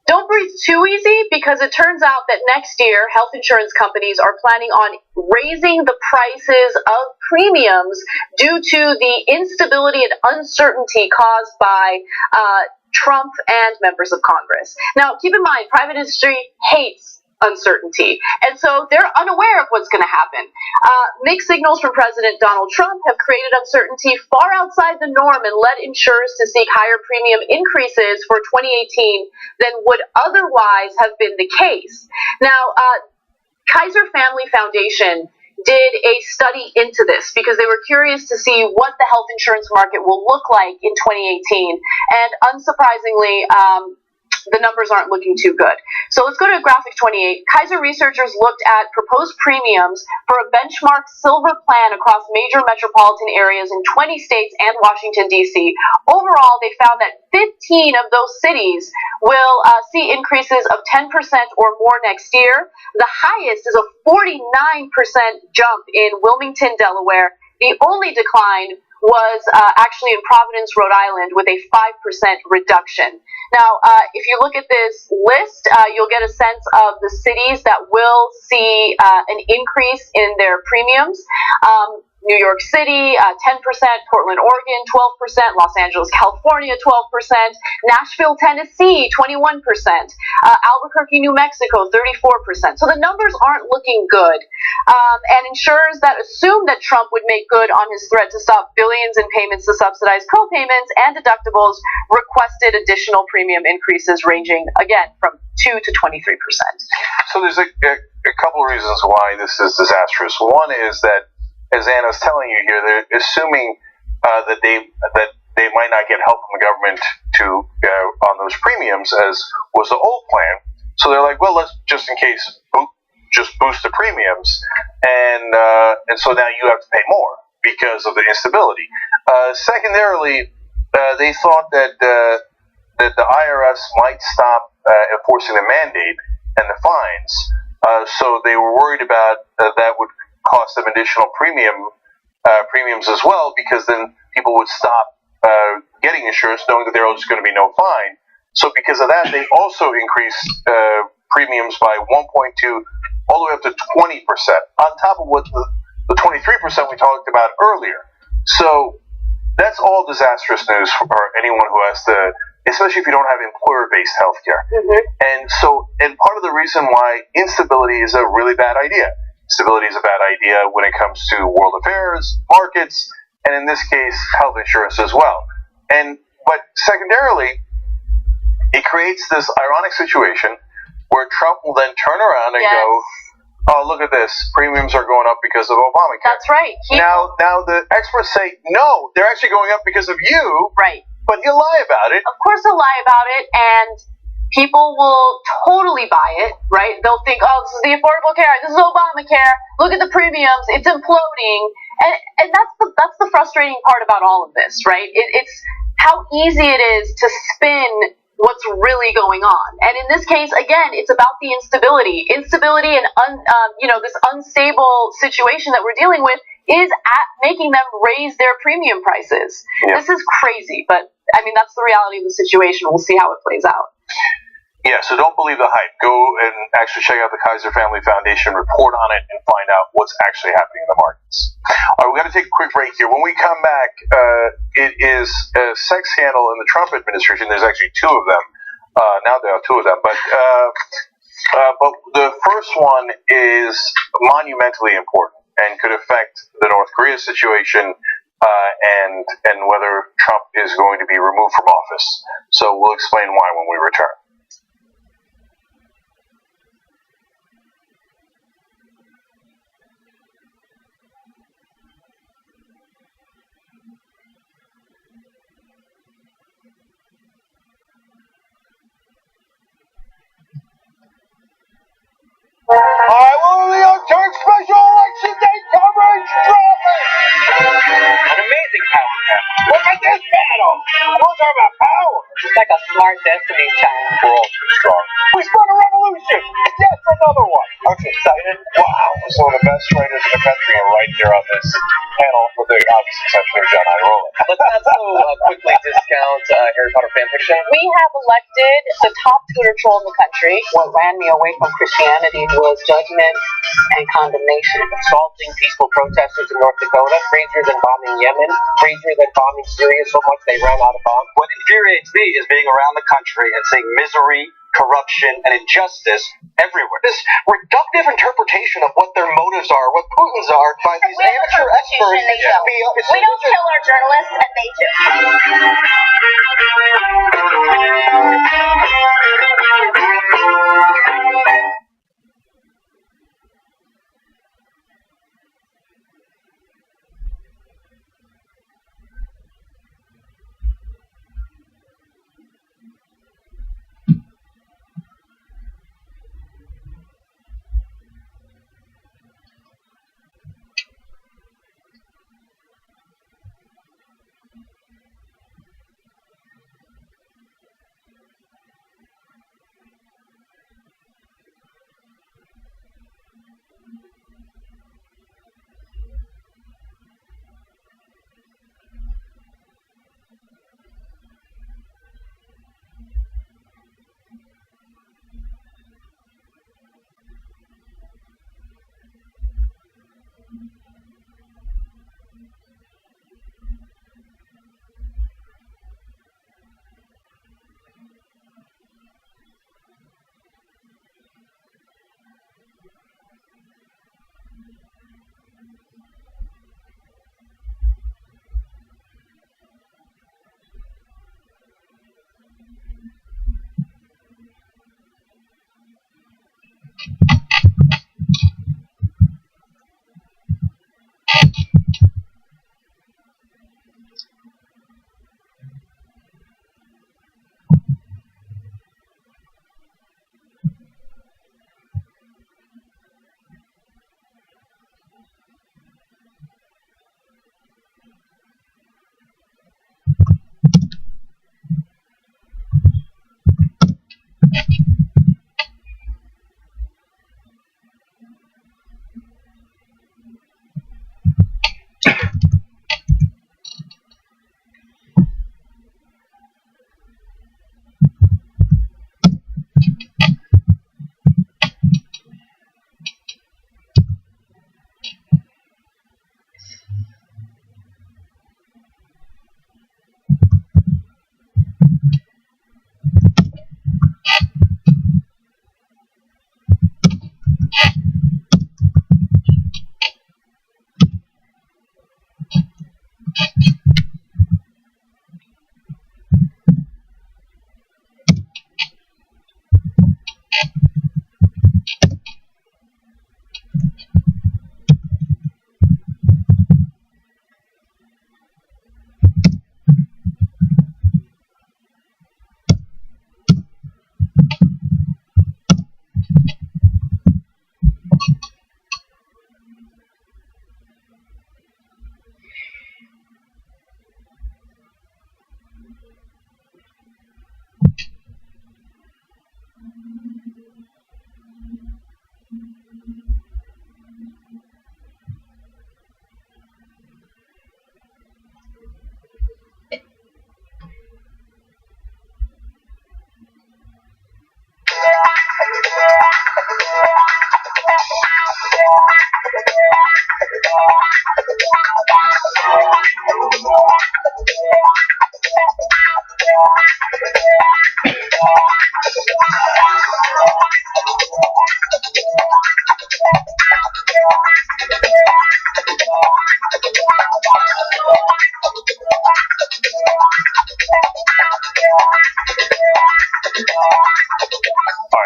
don't breathe too easy, because it turns out that next year, health insurance companies are planning on raising the prices of premiums due to the instability and uncertainty caused by Trump and members of Congress. Now, keep in mind, private industry hates uncertainty, and so they're unaware of what's going to happen. Mixed signals from President Donald Trump have created uncertainty far outside the norm and led insurers to seek higher premium increases for 2018 than would otherwise have been the case. Now, Kaiser Family Foundation did a study into this because they were curious to see what the health insurance market will look like in 2018, and unsurprisingly, the numbers aren't looking too good. So let's go to graphic 28. Kaiser researchers looked at proposed premiums for a benchmark silver plan across major metropolitan areas in 20 states and Washington, D.C. Overall, they found that 15 of those cities will see increases of 10% or more next year. The highest is a 49% jump in Wilmington, Delaware. The only decline was actually in Providence, Rhode Island, with a 5% reduction. Now, if you look at this list, you'll get a sense of the cities that will see an increase in their premiums. New York City, 10%, Portland, Oregon, 12%, Los Angeles, California, 12%, Nashville, Tennessee, 21%, Albuquerque, New Mexico, 34%. So the numbers aren't looking good. And insurers that assume that Trump would make good on his threat to stop billions in payments to subsidize co-payments and deductibles requested additional premium increases ranging, again, from 2 to 23%. So there's a couple of reasons why this is disastrous. One is that, as Anna's telling you here, they're assuming that they might not get help from the government to on those premiums, as was the old plan. So they're like, well, let's just in case just boost the premiums, and so now you have to pay more because of the instability. Secondarily, they thought that the IRS might stop enforcing the mandate and the fines, so they were worried about that would cost them additional premiums as well, because then people would stop getting insurance knowing that there was going to be no fine. So because of that, they also increased premiums by 1.2 all the way up to 20%, on top of what the 23% we talked about earlier. So that's all disastrous news for anyone who has to, especially if you don't have employer-based health care. Mm-hmm. And part of the reason why instability is a really bad idea. Stability is a bad idea when it comes to world affairs, markets, and in this case, health insurance as well. But secondarily, it creates this ironic situation where Trump will then turn around and go, oh, look at this, premiums are going up because of Obamacare. That's right. Now the experts say, no, they're actually going up because of you. Right. But he'll lie about it. Of course he'll lie about it, and people will totally buy it, right? They'll think, oh, this is the Affordable Care, this is Obamacare, look at the premiums, it's imploding. And that's the frustrating part about all of this, right? It's how easy it is to spin what's really going on. And in this case, again, it's about the instability and this unstable situation that we're dealing with is making them raise their premium prices. Yeah. This is crazy, but I mean, that's the reality of the situation. We'll see how it plays out. Yeah, so don't believe the hype. Go and actually check out the Kaiser Family Foundation, report on it, and find out what's actually happening in the markets. All right, we've got to take a quick break here. When we come back, it is a sex scandal in the Trump administration. There's actually two of them. Now there are two of them. But the first one is monumentally important and could affect the North Korea situation and whether Trump is going to be removed from office. So we'll explain why when we return. Turn special election day coverage dropping! An amazing power count. Look at this battle! We'll talk about power! It's like a smart Destiny Child. We're all too strong. We spun a revolution! Yes, another one! Aren't you excited? Wow! Some of the best writers in the country are right here on this panel with the obvious exception of John Irola. Let's also quickly discount Harry Potter fanfiction. We have elected the top Twitter troll in the country. What ran me away from Christianity was judgment and condemnation. Assaulting peaceful protesters in North Dakota, crazier than bombing Yemen, crazier than bombing Syria so much they ran out of bombs. What infuriates me is being around the country and seeing misery, corruption, and injustice everywhere. This reductive interpretation of what their motives are, what Putin's are, by these amateur experts. We don't kill our journalists, and they do.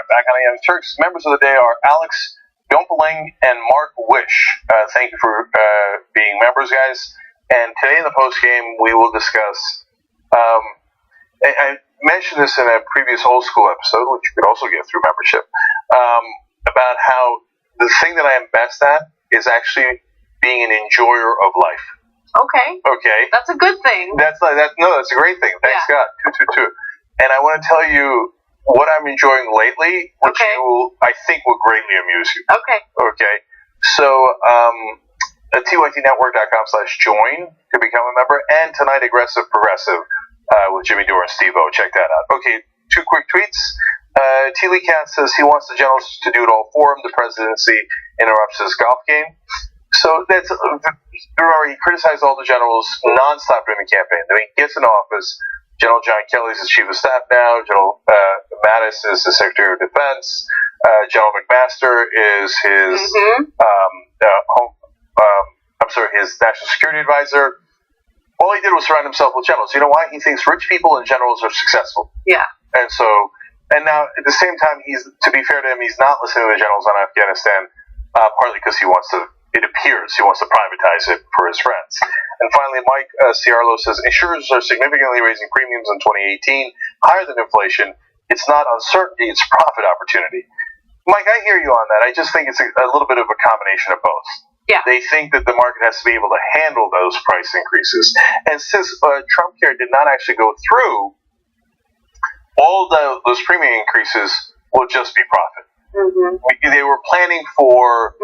Back on the Young Turks, members of the day are Alex Gompeling and Mark Wish. Thank you for being members, guys. And today in the post game, we will discuss. I mentioned this in a previous old school episode, which you could also get through membership, about how the thing that I am best at is actually being an enjoyer of life. Okay. Okay. That's a good thing. That's a great thing. Thanks God. Two. And I want to tell you what I'm enjoying lately, which I think will greatly amuse you. Okay. Okay. So, TYTnetwork.com/join to become a member, and tonight Aggressive Progressive with Jimmy Dore and Steve-O. Check that out. Okay, 2 quick tweets. T. Lee Cat says he wants the Generals to do it all for him. The presidency interrupts his golf game. So that's remember, he criticized all the generals nonstop during the campaign. Then he gets in office. General John Kelly is his chief of staff now. General Mattis is the Secretary of Defense. General McMaster is his his national security advisor. All he did was surround himself with generals. You know why? He thinks rich people and generals are successful. Yeah. And now at the same time, to be fair to him, he's not listening to the generals on Afghanistan, partly because he wants to privatize it for his friends. And finally, Mike Ciarlo says, insurers are significantly raising premiums in 2018, higher than inflation. It's not uncertainty, it's profit opportunity. Mike, I hear you on that. I just think it's a little bit of a combination of both. Yeah. They think that the market has to be able to handle those price increases. And since Trump Care did not actually go through, all those premium increases will just be profit. Mm-hmm. They were planning for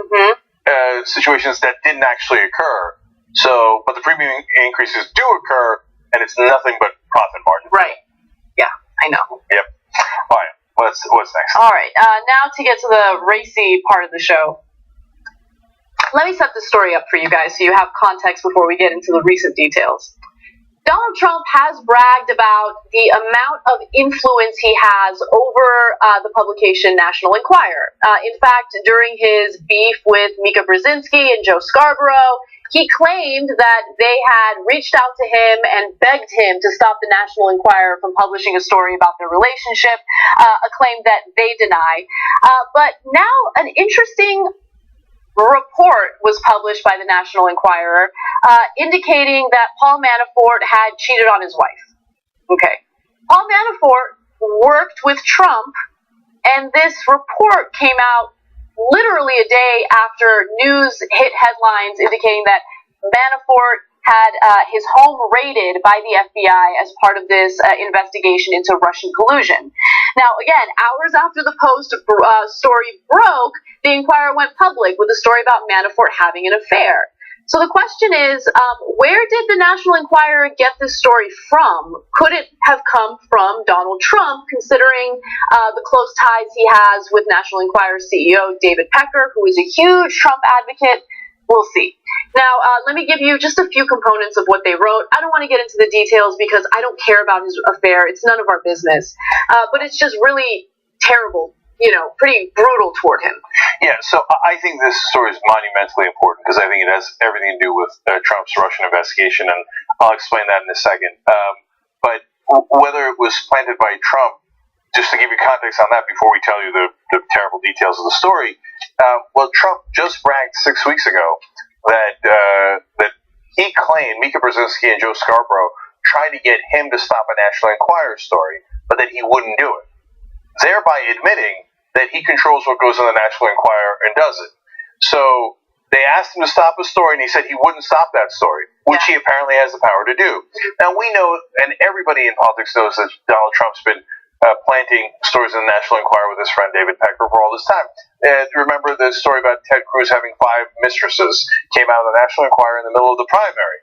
situations that didn't actually occur. So, but the premium increases do occur, and it's nothing but profit margin. Right. Yeah, I know. Yep. All right. What's next? All right. Now to get to the racy part of the show. Let me set the story up for you guys so you have context before we get into the recent details. Donald Trump has bragged about the amount of influence he has over the publication National Enquirer. In fact, during his beef with Mika Brzezinski and Joe Scarborough, he claimed that they had reached out to him and begged him to stop the National Enquirer from publishing a story about their relationship, a claim that they deny. But now an interesting report was published by the National Enquirer indicating that Paul Manafort had cheated on his wife. Okay. Paul Manafort worked with Trump, and this report came out literally a day after news hit headlines indicating that Manafort had his home raided by the FBI as part of this investigation into Russian collusion. Now, again, hours after the Post story broke, the Enquirer went public with a story about Manafort having an affair. So the question is, where did the National Enquirer get this story from? Could it have come from Donald Trump, considering the close ties he has with National Enquirer CEO David Pecker, who is a huge Trump advocate? We'll see. Now, let me give you just a few components of what they wrote. I don't want to get into the details because I don't care about his affair. It's none of our business. But it's just really terrible, pretty brutal toward him. Yeah, so I think this story is monumentally important because I think it has everything to do with Trump's Russian investigation, and I'll explain that in a second. But whether it was planted by Trump, just to give you context on that before we tell you the terrible details of the story, Trump just bragged 6 weeks ago that he claimed Mika Brzezinski and Joe Scarborough tried to get him to stop a National Enquirer story, but that he wouldn't do it, thereby admitting that he controls what goes in the National Enquirer and does it. So They asked him to stop a story, and he said he wouldn't stop that story, which he apparently has the power to do. Now, we know, and everybody in politics knows, that Donald Trump's been planting stories in the National Enquirer with his friend David Pecker for all this time. Remember the story about Ted Cruz having 5 mistresses came out of the National Enquirer in the middle of the primary.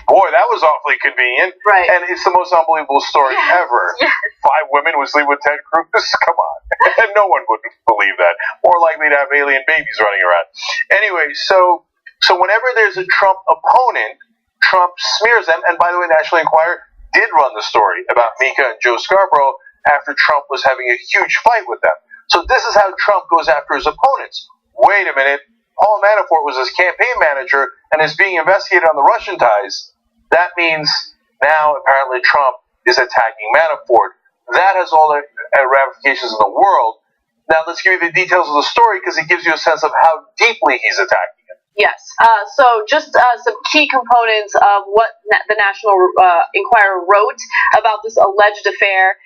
Boy, that was awfully convenient. Right. And it's the most unbelievable story ever. Yes. 5 women would sleep with Ted Cruz? Come on. And no one would believe that. More likely to have alien babies running around. Anyway, so whenever there's a Trump opponent, Trump smears them. And by the way, National Enquirer did run the story about Mika and Joe Scarborough after Trump was having a huge fight with them. So this is how Trump goes after his opponents. Wait a minute. Paul Manafort was his campaign manager and is being investigated on the Russian ties. That means now apparently Trump is attacking Manafort. That has all the ramifications in the world. Now let's give you the details of the story because it gives you a sense of how deeply he's attacking him. Yes. So just some key components of what the National Enquirer wrote about this alleged affair.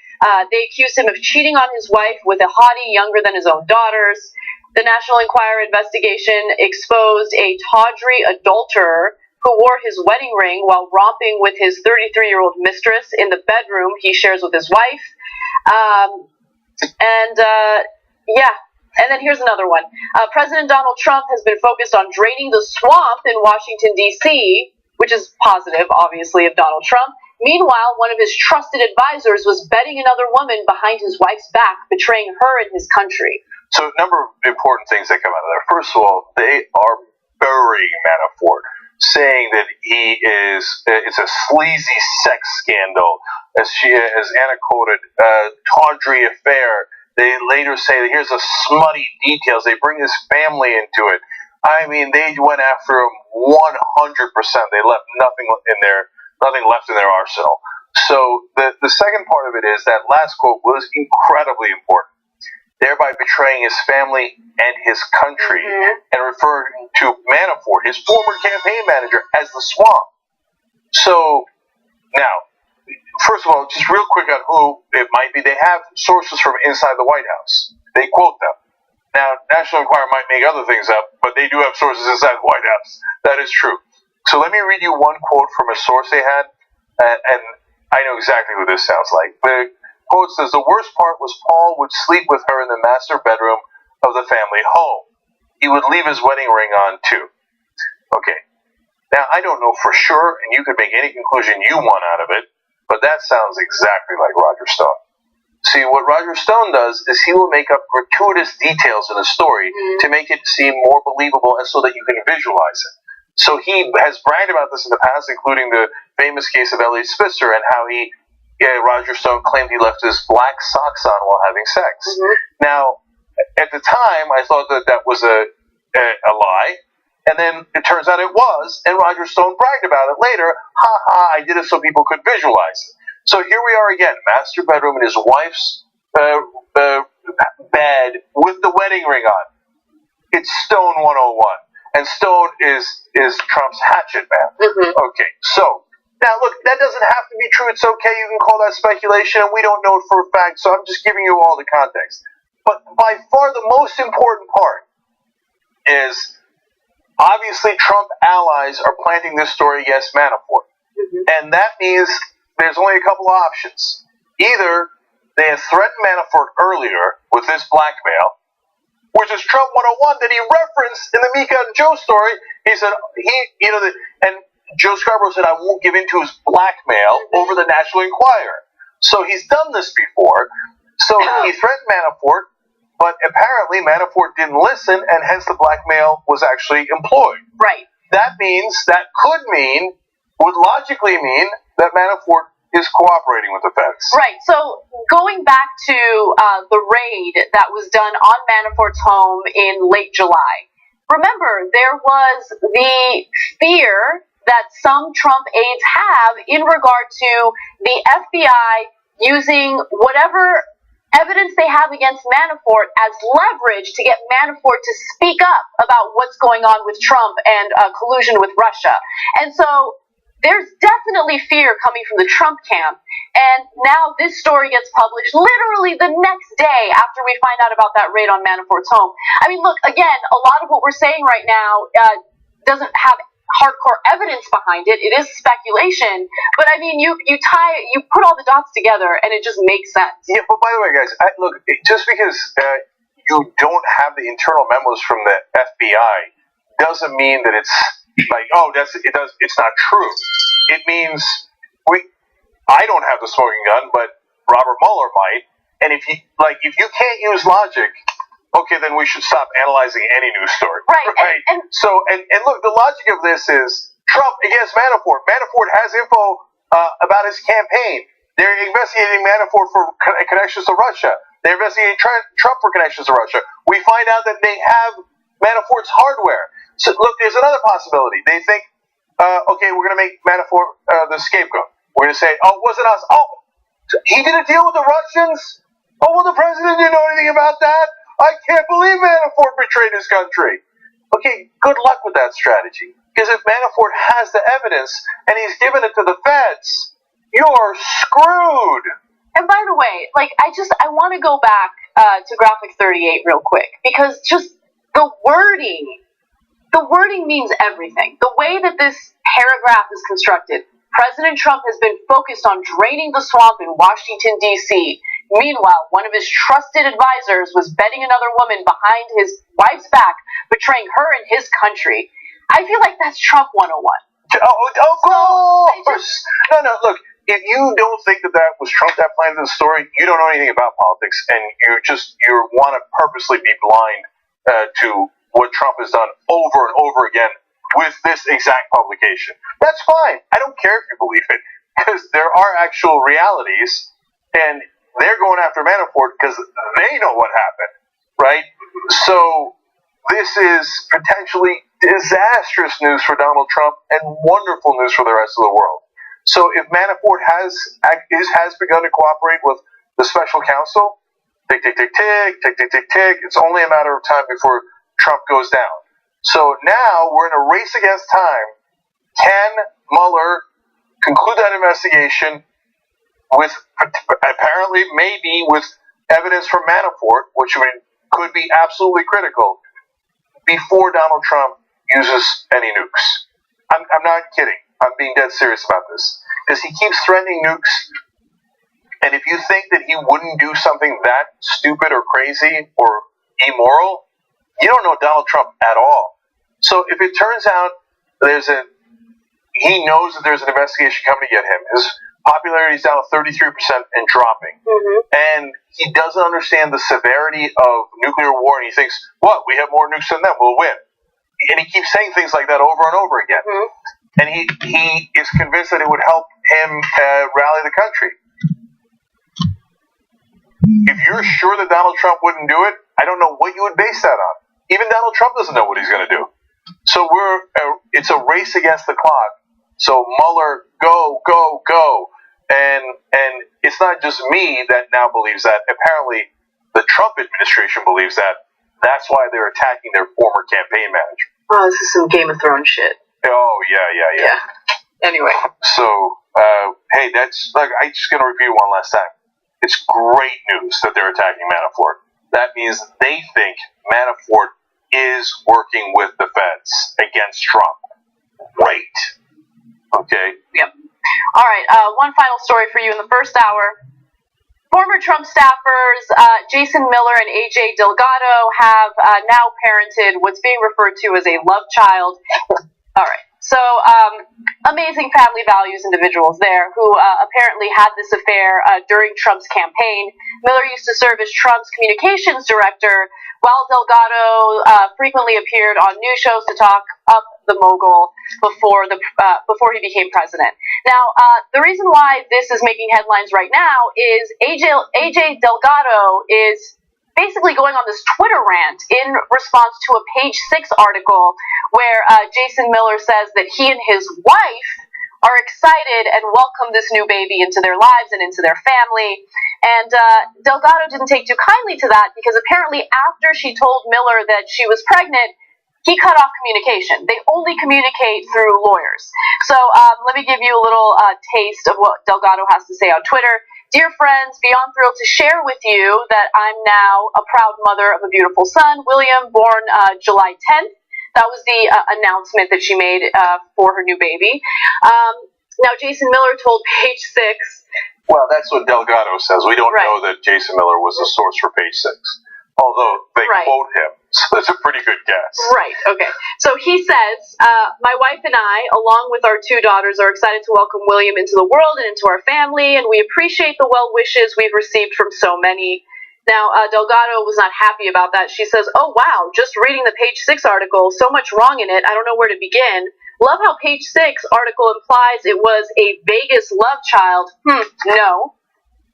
They accused him of cheating on his wife with a hottie younger than his own daughters. The National Enquirer investigation exposed a tawdry adulterer who wore his wedding ring while romping with his 33-year-old mistress in the bedroom he shares with his wife. And then here's another one. President Donald Trump has been focused on draining the swamp in Washington, D.C., which is positive, obviously, of Donald Trump. Meanwhile, one of his trusted advisors was betting another woman behind his wife's back, betraying her and his country. So a number of important things that come out of there. First of all, they are burying Manafort, saying that it's a sleazy sex scandal, as Anna quoted, tawdry affair. They later say that here's the smutty details. They bring his family into it. I mean, they went after him 100%. They left nothing left in their arsenal. So the second part of it is that last quote was incredibly important, thereby betraying his family and his country, and referring to Manafort, his former campaign manager, as the swamp. So now, first of all, just real quick on who it might be. They have sources from inside the White House. They quote them. Now, National Enquirer might make other things up, but they do have sources inside the White House. That is true. So let me read you one quote from a source they had, and I know exactly who this sounds like. The quote says, "The worst part was Paul would sleep with her in the master bedroom of the family home. He would leave his wedding ring on, too." Okay. Now, I don't know for sure, and you can make any conclusion you want out of it, but that sounds exactly like Roger Stone. See, what Roger Stone does is he will make up gratuitous details in a story to make it seem more believable and so that you can visualize it. So he has bragged about this in the past, including the famous case of Elliot Spitzer and how Roger Stone claimed he left his black socks on while having sex. Now, at the time, I thought that was a lie, and then it turns out it was, and Roger Stone bragged about it later. I did it so people could visualize it. So here we are again, master bedroom in his wife's bed with the wedding ring on. It's Stone 101. And Stone is Trump's hatchet man. Okay, so now look, that doesn't have to be true. It's okay. You can call that speculation, and we don't know it for a fact. So I'm just giving you all the context. But by far the most important part is obviously Trump allies are planting this story against Manafort, and that means there's only a couple of options. Either they have threatened Manafort earlier with this blackmail, which is Trump 101 that he referenced in the Mika and Joe story. He said, and Joe Scarborough said, I won't give in to his blackmail over the National Enquirer. So he's done this before. So he threatened Manafort, but apparently Manafort didn't listen, and hence the blackmail was actually employed. Right. That would logically mean that Manafort is cooperating with the feds. Right. So going back to the raid that was done on Manafort's home in late July, remember there was the fear that some Trump aides have in regard to the FBI using whatever evidence they have against Manafort as leverage to get Manafort to speak up about what's going on with Trump and collusion with Russia. And so there's definitely fear coming from the Trump camp. And now this story gets published literally the next day after we find out about that raid on Manafort's home. I mean, look, again, a lot of what we're saying right now doesn't have hardcore evidence behind it. It is speculation. But I mean, you put all the dots together and it just makes sense. Yeah, but by the way, guys, look, just because you don't have the internal memos from the FBI doesn't mean that it's like, it's not true. It means I don't have the smoking gun, but Robert Mueller might. And if you can't use logic, okay, then we should stop analyzing any news story. Right. And look, the logic of this is Trump against Manafort. Manafort has info about his campaign. They're investigating Manafort for connections to Russia. They're investigating Trump for connections to Russia. We find out that they have Manafort's hardware. So, look, there's another possibility. They think, okay, we're going to make Manafort the scapegoat. We're going to say, oh, it wasn't us. Oh, he did a deal with the Russians? Oh, well, the president didn't know anything about that? I can't believe Manafort betrayed his country. Okay, good luck with that strategy. Because if Manafort has the evidence and he's given it to the feds, you're screwed. And by the way, I want to go back to graphic 38 real quick, because just the wording means everything. The way that this paragraph is constructed, President Trump has been focused on draining the swamp in Washington, D.C. Meanwhile, one of his trusted advisors was betting another woman behind his wife's back, betraying her and his country. I feel like that's Trump 101. Of course. No, look, if you don't think that was Trump that planned the story, you don't know anything about politics, and you want to purposely be blind to what Trump has done over and over again with this exact publication. That's fine. I don't care if you believe it, because there are actual realities, and they're going after Manafort because they know what happened, right? So this is potentially disastrous news for Donald Trump and wonderful news for the rest of the world. So if Manafort has begun to cooperate with the special counsel, tick, tick, tick, tick, tick, tick, tick, tick, it's only a matter of time before Trump goes down. So now we're in a race against time. Can Mueller conclude that investigation with maybe with evidence from Manafort, which could be absolutely critical, before Donald Trump uses any nukes? I'm not kidding. I'm being dead serious about this. Because he keeps threatening nukes, and if you think that he wouldn't do something that stupid or crazy or immoral, you don't know Donald Trump at all. So if it turns out he knows that there's an investigation coming to get him, his popularity is down to 33% and dropping, and he doesn't understand the severity of nuclear war, and he thinks, what, we have more nukes than them, we'll win. And he keeps saying things like that over and over again. And he is convinced that it would help him rally the country. If you're sure that Donald Trump wouldn't do it, I don't know what you would base that on. Even Donald Trump doesn't know what he's going to do. So it's a race against the clock. So Mueller, go, go, go. And it's not just me that now believes that. Apparently, the Trump administration believes that. That's why they're attacking their former campaign manager. Oh, this is some Game of Thrones shit. Oh, yeah. Anyway. So, hey, I'm just going to repeat it one last time. It's great news that they're attacking Manafort. That means they think Manafort is working with the feds against Trump. Great. Okay? Yep. All right, one final story for you in the first hour. Former Trump staffers Jason Miller and A.J. Delgado have now parented what's being referred to as a love child. All right. So, amazing family values individuals there who apparently had this affair during Trump's campaign. Miller used to serve as Trump's communications director, while Delgado frequently appeared on news shows to talk up the mogul before he became president. Now, the reason why this is making headlines right now is AJ Delgado is basically going on this Twitter rant in response to a Page 6 article where Jason Miller says that he and his wife are excited and welcome this new baby into their lives and into their family. And Delgado didn't take too kindly to that, because apparently after she told Miller that she was pregnant, he cut off communication. They only communicate through lawyers. So let me give you a little taste of what Delgado has to say on Twitter. Dear friends, beyond thrilled to share with you that I'm now a proud mother of a beautiful son, William, born July 10th. That was the announcement that she made for her new baby. Now, Jason Miller told Page 6. Well, that's what Delgado says. We don't know that Jason Miller was the source for Page 6. Although they quote him, so it's a pretty good guess. Right, okay. So he says, my wife and I, along with our 2 daughters, are excited to welcome William into the world and into our family, and we appreciate the well wishes we've received from so many. Now, Delgado was not happy about that. She says, oh, wow, just reading the Page 6 article, so much wrong in it, I don't know where to begin. Love how Page 6 article implies it was a Vegas love child. No.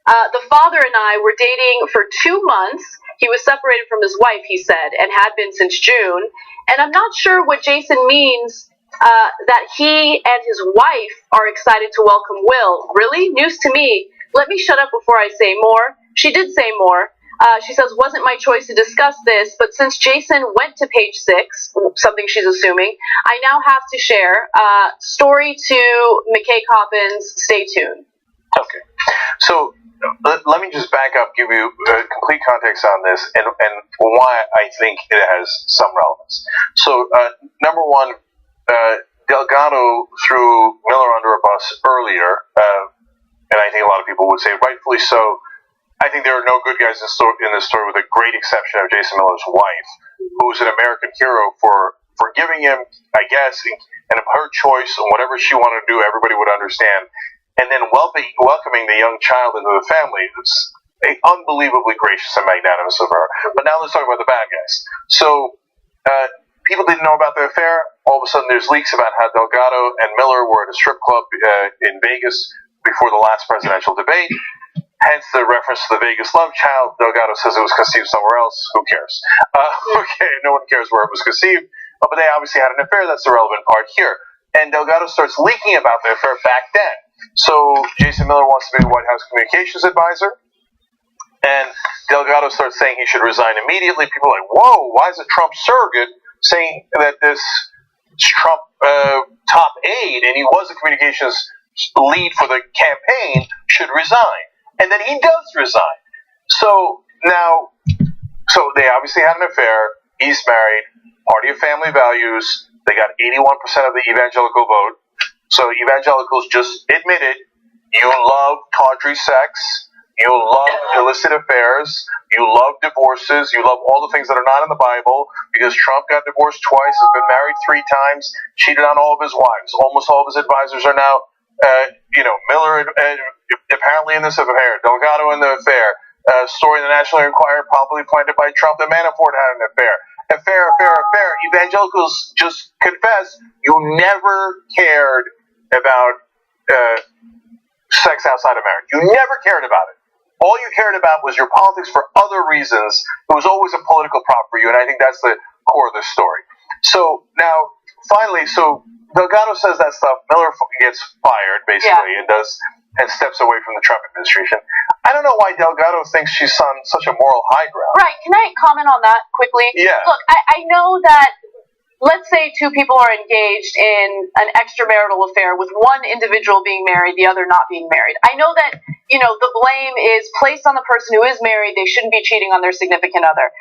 The father and I were dating for 2 months. He was separated from his wife, he said, and had been since June. And I'm not sure what Jason means that he and his wife are excited to welcome Will. Really? News to me. Let me shut up before I say more. She did say more. She says, wasn't my choice to discuss this, but since Jason went to Page 6, something she's assuming, I now have to share. Story to McKay Coppins. Stay tuned. Okay. So let me just back up, give you complete context on this, and why I think it has some relevance. So, number one, Delgado threw Miller under a bus earlier, and I think a lot of people would say rightfully so. I think there are no good guys in this story, with a great exception of Jason Miller's wife, who's an American hero for giving him, I guess, and of her choice and whatever she wanted to do, everybody would understand. And then welcoming the young child into the family. It's unbelievably gracious and magnanimous of her. But now let's talk about the bad guys. So, people didn't know about the affair. All of a sudden there's leaks about how Delgado and Miller were at a strip club in Vegas before the last presidential debate. Hence the reference to the Vegas love child. Delgado says it was conceived somewhere else. Who cares? Okay, no one cares where it was conceived. But they obviously had an affair. That's the relevant part here. And Delgado starts leaking about the affair back then. So Jason Miller wants to be White House communications advisor. And Delgado starts saying he should resign immediately. People are like, whoa, why is a Trump surrogate saying that this Trump top aide, and he was a communications lead for the campaign, should resign? And then he does resign. So they obviously had an affair. He's married. Party of family values. They got 81% of the evangelical vote. So evangelicals just admitted, you love tawdry sex, you love illicit affairs, you love divorces, you love all the things that are not in the Bible, because Trump got divorced twice, has been married 3 times, cheated on all of his wives. Almost all of his advisors are now, Miller apparently in this affair, Delgado in the affair, story in the National Enquirer probably planted by Trump that Manafort had an affair. Affair. Evangelicals just confess, you never cared about sex outside of marriage. You never cared about it. All you cared about was your politics for other reasons. It was always a political prop for you, and I think that's the core of the story. So now, finally, Delgado says that stuff. Miller gets fired, basically, and steps away from the Trump administration. I don't know why Delgado thinks she's on such a moral high ground. Right. Can I comment on that quickly? Yeah. Look, I know that, let's say 2 people are engaged in an extramarital affair with one individual being married, the other not being married. I know that, the blame is placed on the person who is married. They shouldn't be cheating on their significant other.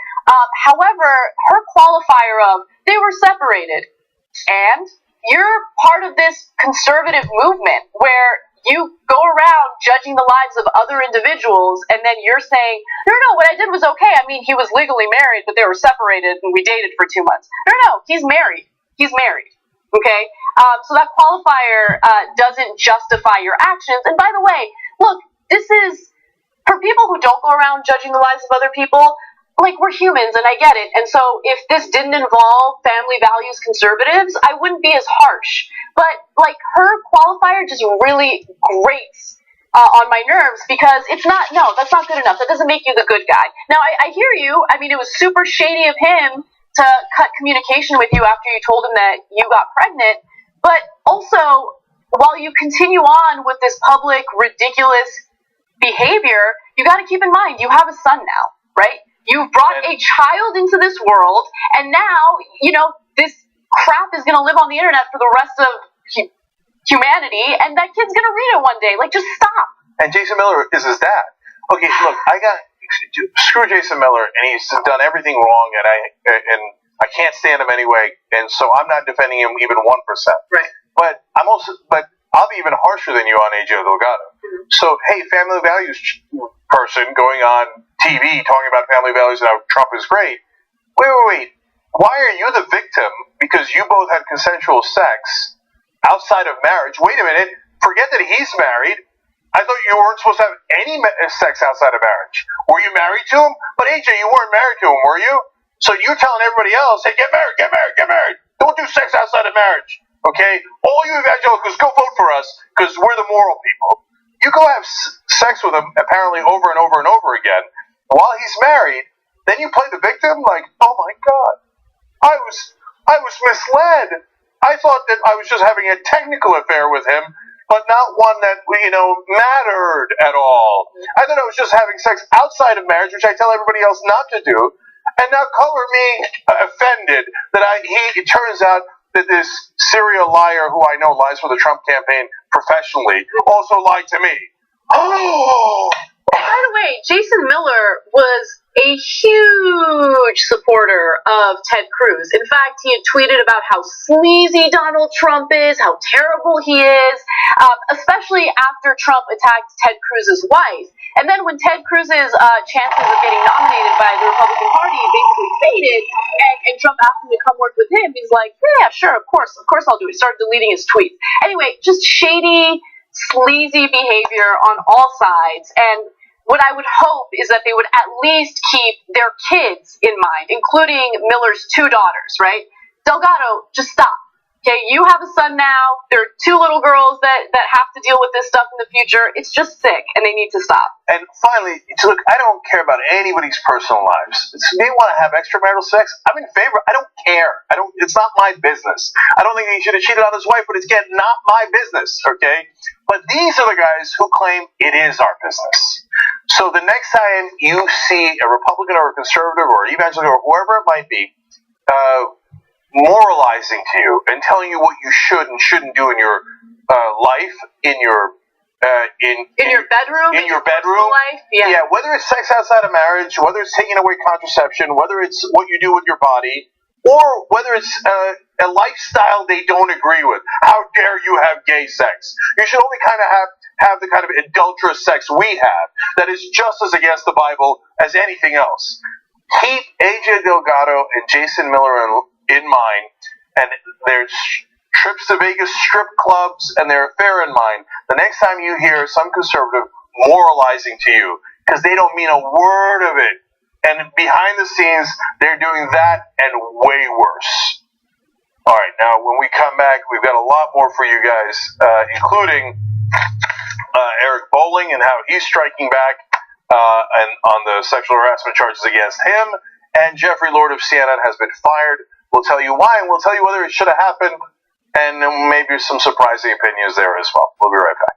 However, her qualifier of, they were separated, and you're part of this conservative movement where you go around judging the lives of other individuals, and then you're saying, no, what I did was okay. I mean, he was legally married, but they were separated, and we dated for 2 months. No, he's married. Okay? So that qualifier doesn't justify your actions. And by the way, look, this is, for people who don't go around judging the lives of other people, like, we're humans, and I get it. And so if this didn't involve family values conservatives, I wouldn't be as harsh. But, like, her qualifier just really grates on my nerves, because that's not good enough. That doesn't make you the good guy. Now, I hear you. I mean, it was super shady of him to cut communication with you after you told him that you got pregnant. But also, while you continue on with this public, ridiculous behavior, you got to keep in mind, you have a son now, right? You've brought a child into this world, and now, this crap is going to live on the internet for the rest of humanity, and that kid's going to read it one day. Like, just stop. And Jason Miller is his dad. Okay, look, screw Jason Miller, and he's done everything wrong, and I can't stand him anyway, and so I'm not defending him even 1%. Right. But I'll be even harsher than you on AJ Delgado. Mm-hmm. So, hey, family values person going on TV talking about family values and how Trump is great. Wait. Why are you the victim because you both had consensual sex outside of marriage? Wait a minute. Forget that he's married. I thought you weren't supposed to have any sex outside of marriage. Were you married to him? But AJ, you weren't married to him, were you? So you're telling everybody else, hey, get married, get married, get married. Don't do sex outside of marriage. Okay? All you evangelicals, go vote for us because we're the moral people. You go have sex with him apparently over and over and over again while he's married. Then you play the victim like, oh my God, I was misled. I thought that I was just having a technical affair with him, but not one that, mattered at all. I thought I was just having sex outside of marriage, which I tell everybody else not to do, and now color me offended that it turns out that this serial liar who I know lies for the Trump campaign professionally also lied to me. Oh! By the way, Jason Miller was a huge supporter of Ted Cruz. In fact, he had tweeted about how sleazy Donald Trump is, how terrible he is, especially after Trump attacked Ted Cruz's wife. And then when Ted Cruz's chances of getting nominated by the Republican Party basically faded, and Trump asked him to come work with him, he's like, yeah, sure, of course I'll do it. He started deleting his tweets. Anyway, just shady, sleazy behavior on all sides. And what I would hope is that they would at least keep their kids in mind, including Miller's 2 daughters, right? Delgado, just stop. Okay, you have a son now. There are 2 little girls that have to deal with this stuff in the future. It's just sick, and they need to stop. And finally, look, I don't care about anybody's personal lives. If they want to have extramarital sex, I'm in favor. I don't care. It's not my business. I don't think he should have cheated on his wife, but it's, again, not my business, okay? But these are the guys who claim it is our business. So the next time you see a Republican or a conservative or evangelical or whoever it might be, moralizing to you and telling you what you should and shouldn't do in your life, in your bedroom life, whether it's sex outside of marriage, whether it's taking away contraception, whether it's what you do with your body, or whether it's a lifestyle they don't agree with. How dare you have gay sex? You should only kind of have the kind of adulterous sex we have that is just as against the Bible as anything else. Keep AJ Delgado and Jason Miller in mind, and their trips to Vegas strip clubs and their affair in mind, the next time you hear some conservative moralizing to you, because they don't mean a word of it, and behind the scenes, they're doing that and way worse. All right, now when we come back, we've got a lot more for you guys, including Eric Bolling and how he's striking back and on the sexual harassment charges against him, and Jeffrey Lord of CNN has been fired. We'll tell you why, and we'll tell you whether it should have happened, and maybe some surprising opinions there as well. We'll be right back.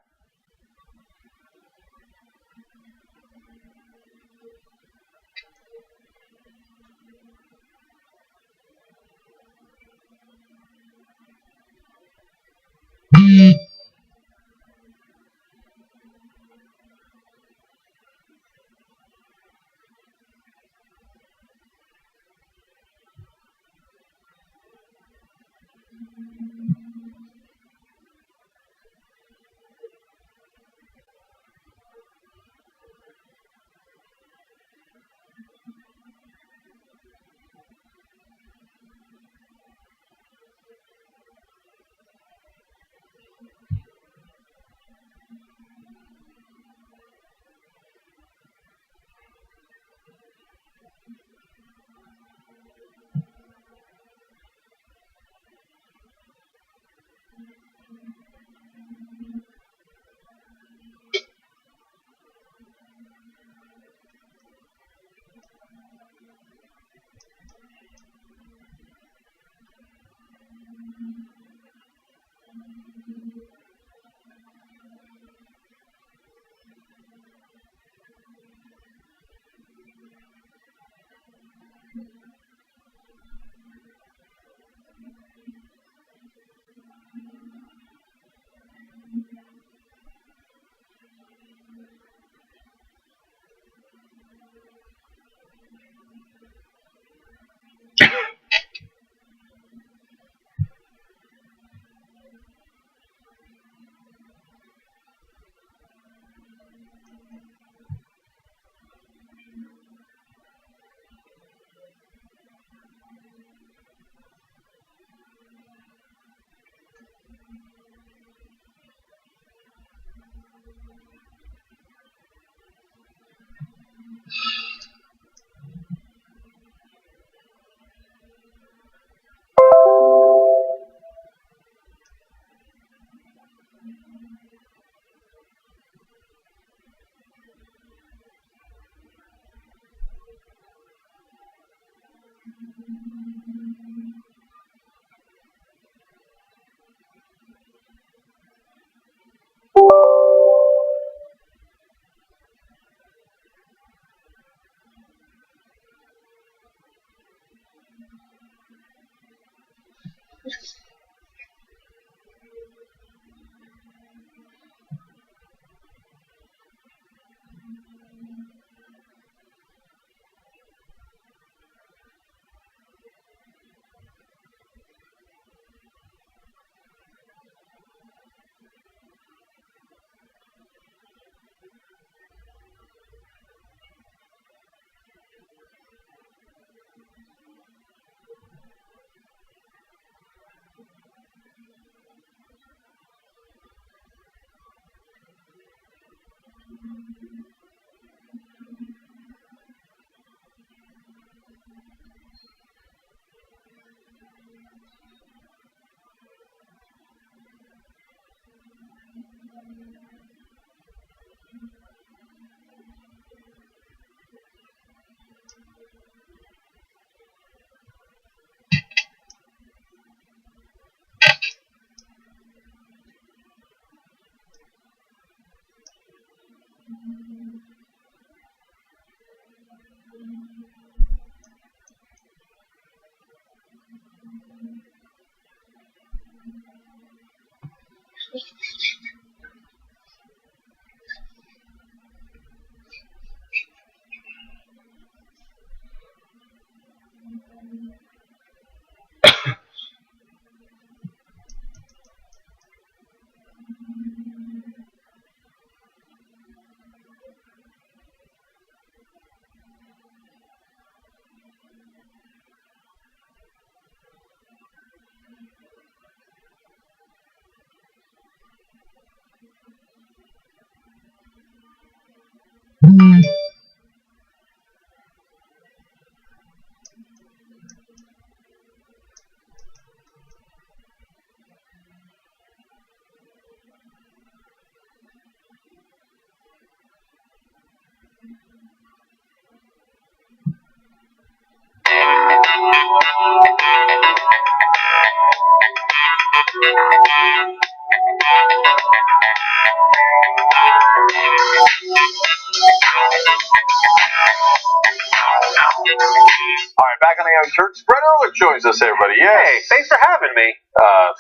Alright, back on the Young Turks. Brett Ehrlich joins us, everybody. Yes. Hey, thanks for having me.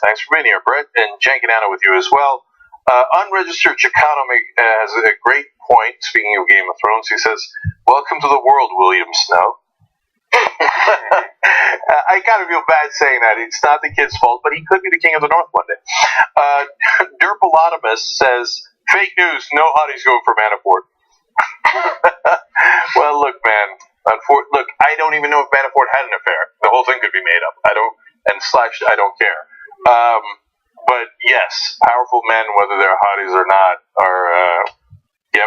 Thanks for being here, Brett. And Jankinana with you as well. Unregistered Chicano has a great point, speaking of Game of Thrones. He says, "Welcome to the world, William Snow." I kind of feel bad saying that. It's not the kid's fault, but he could be the king of the North one day. Derpolotimus says, "Fake news, no hotties going for Manafort." Well, look, man. Look, I don't even know if Manafort had an affair. The whole thing could be made up. I don't care. But yes, powerful men, whether they're hotties or not, are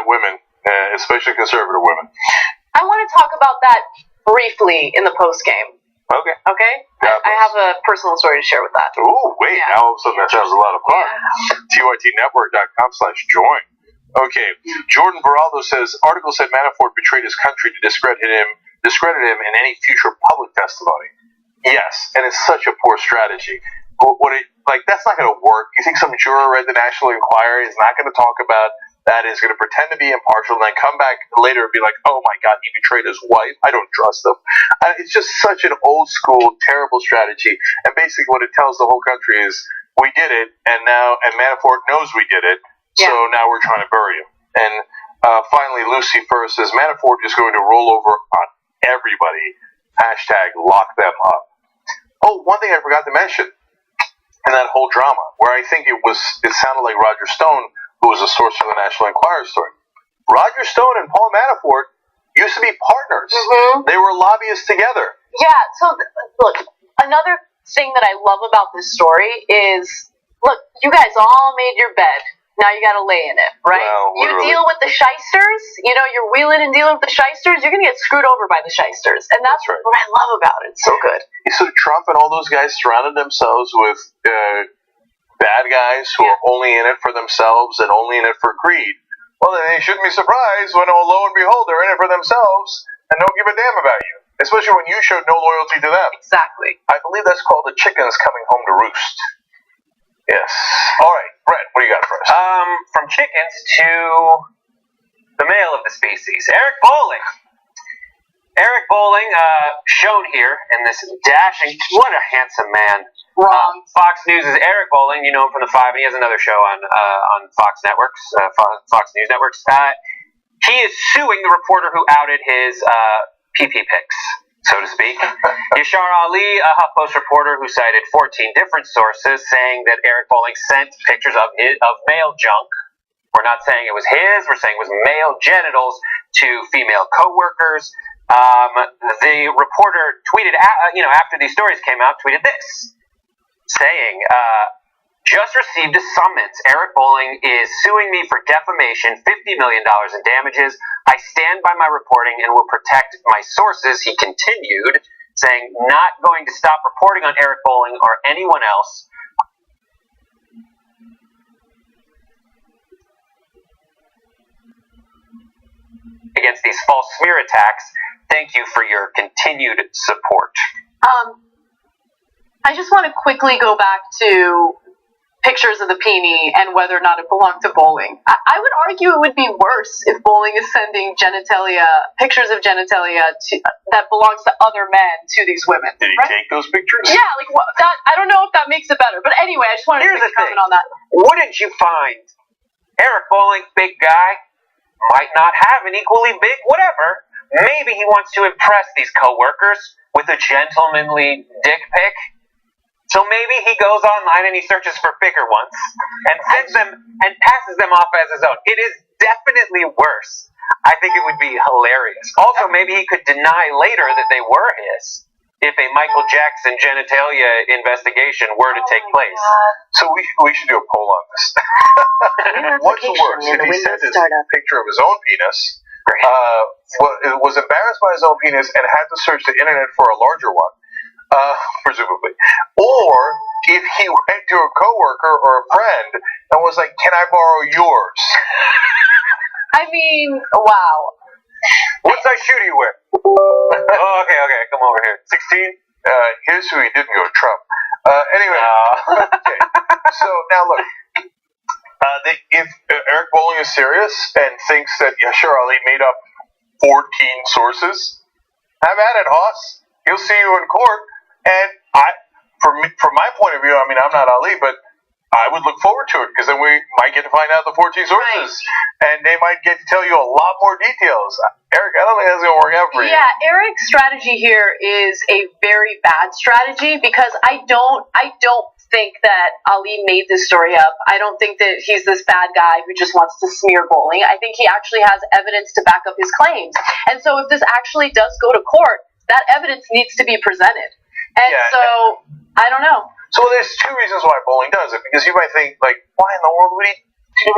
women, especially conservative women. I want to talk about that briefly in the post game. Okay. Okay? I have a personal story to share with that. Oh, wait. Yeah. Now all of a sudden that sounds a lot of fun. Yeah. TYTnetwork.com/join. Okay. Jordan Baraldo says, article said Manafort betrayed his country to discredit him in any future public testimony. Yes, and it's such a poor strategy. That's not going to work. You think some juror read the National Enquirer is not going to talk about that, is going to pretend to be impartial, and then come back later and be like, oh my God, he betrayed his wife. I don't trust him. It's just such an old school, terrible strategy. And basically what it tells the whole country is, we did it, and Manafort knows we did it, so now we're trying to bury him. And finally, Lucy First says, Manafort is going to roll over on everybody. #lock them up. Oh, one thing I forgot to mention in that whole drama, where I think it sounded like Roger Stone, who was a source for the National Enquirer story. Roger Stone and Paul Manafort used to be partners. Mm-hmm. They were lobbyists together. Yeah, so look, another thing that I love about this story is, look, you guys all made your bed. Now you gotta lay in it, right? Well, you deal with the shysters, you're wheeling and dealing with the shysters, you're gonna get screwed over by the shysters. And that's right. What I love about it. It's so good. So Trump and all those guys surrounded themselves with bad guys who are only in it for themselves and only in it for greed. Well, then they shouldn't be surprised when, lo and behold, they're in it for themselves and don't give a damn about you. especially when you showed no loyalty to them. Exactly. I believe that's called the chickens coming home to roost. Yes. All right, Brett, what do you got for us? From chickens to the male of the species, Eric Bolling. Eric Bolling, shown here in this dashing, what a handsome man. Wrong. Fox News' Eric Bolling, you know him from the 5, and he has another show on Fox Networks, Fox News Networks. He is suing the reporter who outed his pee-pee pics, so to speak. Yashar Ali, a HuffPost reporter who cited 14 different sources saying that Eric Bolling sent pictures of male junk. We're not saying it was his, we're saying it was male genitals to female co-workers. The reporter tweeted, after these stories came out, tweeted this, saying, just received a summons. Eric Bolling is suing me for defamation, $50 million in damages. I stand by my reporting and will protect my sources, he continued, saying, not going to stop reporting on Eric Bolling or anyone else. Against these false smear attacks. Thank you for your continued support. I just want to quickly go back to pictures of the peenie and whether or not it belonged to Bolling. I would argue it would be worse if Bolling is sending pictures of genitalia that belongs to other men to these women. Did he take those pictures? Yeah, I don't know if that makes it better. But anyway, I just wanted to comment on that. Wouldn't you find Eric Bolling, big guy, might not have an equally big whatever. Maybe he wants to impress these coworkers with a gentlemanly dick pic. So maybe he goes online and he searches for bigger ones and sends them and passes them off as his own. It is definitely worse. I think it would be hilarious. Also, maybe he could deny later that they were his if a Michael Jackson genitalia investigation were to take place. So we should do a poll on this. What's worse, if he sent a picture of his own penis, was embarrassed by his own penis and had to search the internet for a larger one, presumably, or if he went to a coworker or a friend and was like, "Can I borrow yours?" I mean, wow. What size shoe do you wear? Oh, okay, come over here. 16? Here's who he didn't go, Trump. Anyway, okay. So now look, if Eric Bolling is serious and thinks that Yashar Ali made up 14 sources, have at it, Hoss. He'll see you in court. And from my point of view, I mean, I'm not Ali, but I would look forward to it because then we might get to find out the 14 sources, right. And they might get to tell you a lot more details. Eric, I don't think that's going to work out for you. Yeah, Eric's strategy here is a very bad strategy because I don't think that Ali made this story up. I don't think that he's this bad guy who just wants to smear Bolling. I think he actually has evidence to back up his claims. And so if this actually does go to court, that evidence needs to be presented. And I don't know. So there's two reasons why Bolling does it, because you might think, like, why in the world would he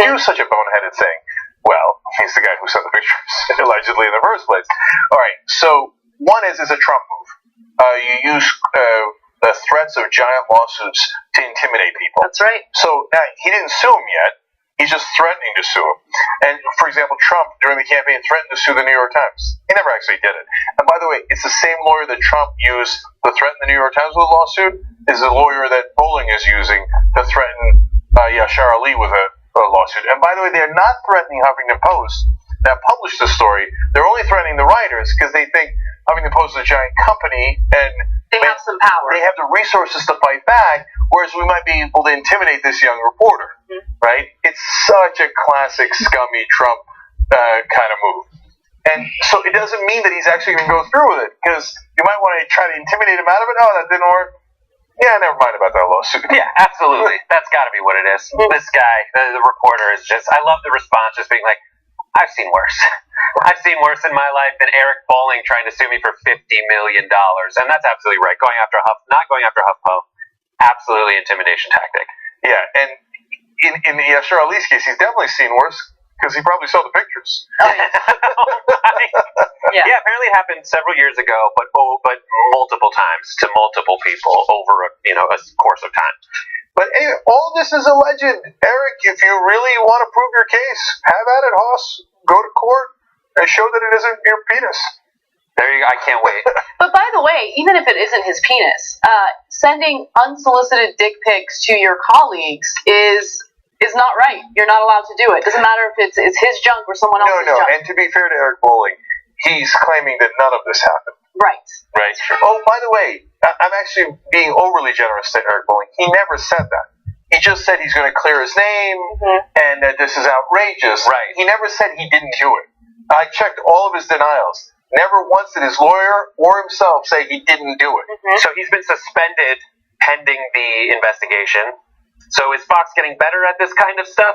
do such a boneheaded thing? Well, he's the guy who sent the pictures, allegedly, in the first place. All right, so one is a Trump move. You use the threats of giant lawsuits to intimidate people. That's right. So now, he didn't sue him yet. He's just threatening to sue him. And, for example, Trump, during the campaign, threatened to sue the New York Times. He never actually did it. And by the way, it's the same lawyer that Trump used to threaten the New York Times with a lawsuit is the lawyer that Bolling is using to threaten Yashar Ali with a lawsuit. And by the way, they're not threatening Huffington Post that published the story. They're only threatening the writers because they think Huffington Post is a giant company and they have some power. They have the resources to fight back, whereas we might be able to intimidate this young reporter, right? It's such a classic scummy Trump kind of move. And so it doesn't mean that he's actually going to go through with it, because you might want to try to intimidate him out of it. Oh, that didn't work. Yeah, never mind about that lawsuit. Yeah, absolutely. That's got to be what it is. This guy, the reporter, is just, I love the response, just being like, I've seen worse. I've seen worse in my life than Eric Bolling trying to sue me for $50 million. And that's absolutely right. Not going after HuffPo, absolutely intimidation tactic. Yeah, and in Yashar Ali's case, he's definitely seen worse because he probably saw the pictures. Yeah, apparently it happened several years ago, but multiple times to multiple people over a course of time. But anyway, all this is alleged. Eric, if you really want to prove your case, have at it, Hoss. Go to court and show that it isn't your penis. There you go. I can't wait. But by the way, even if it isn't his penis, sending unsolicited dick pics to your colleagues is not right. You're not allowed to do it. Doesn't matter if it's his junk or someone else's junk. And to be fair to Eric Bolling, he's claiming that none of this happened. Right. Right. Oh, by the way, I'm actually being overly generous to Eric Bolling. He never said that. He just said he's going to clear his name and that this is outrageous. Right. He never said he didn't do it. I checked all of his denials. Never once did his lawyer or himself say he didn't do it. So he's been suspended pending the investigation. So is Fox getting better at this kind of stuff?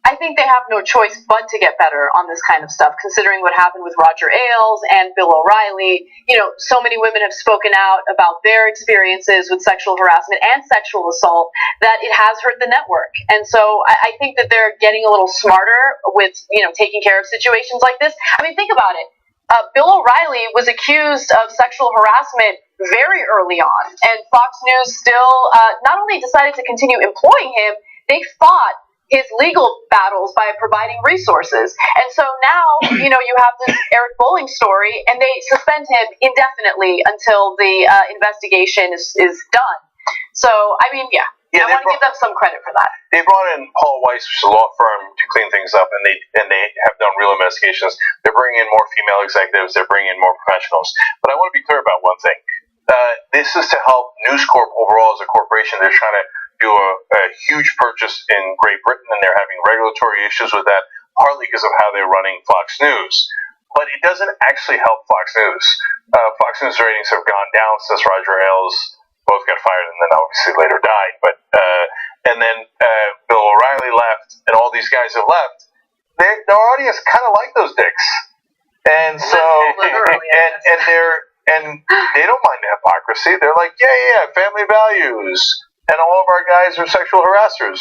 I think they have no choice but to get better on this kind of stuff, considering what happened with Roger Ailes and Bill O'Reilly. You know, so many women have spoken out about their experiences with sexual harassment and sexual assault that it has hurt the network. And so I think that they're getting a little smarter with, taking care of situations like this. I mean, think about it. Bill O'Reilly was accused of sexual harassment very early on, and Fox News still not only decided to continue employing him, they fought his legal battles by providing resources. And so now, you have this Eric Bolling story, and they suspend him indefinitely until the investigation is done. So, I mean, I want to give them some credit for that. They brought in Paul Weiss, which is a law firm, to clean things up, and they have done real investigations. They're bringing in more female executives. They're bringing in more professionals. But I want to be clear about one thing. This is to help News Corp overall as a corporation. They're trying to do a huge purchase in Great Britain, and they're having regulatory issues with that, partly because of how they're running Fox News. But it doesn't actually help Fox News. Fox News ratings have gone down since Roger Ailes both got fired and then obviously later died. But and then Bill O'Reilly left, and all these guys have left. Their audience kind of like those dicks, and so and they don't mind the hypocrisy. They're like, yeah, family values. And all of our guys are sexual harassers.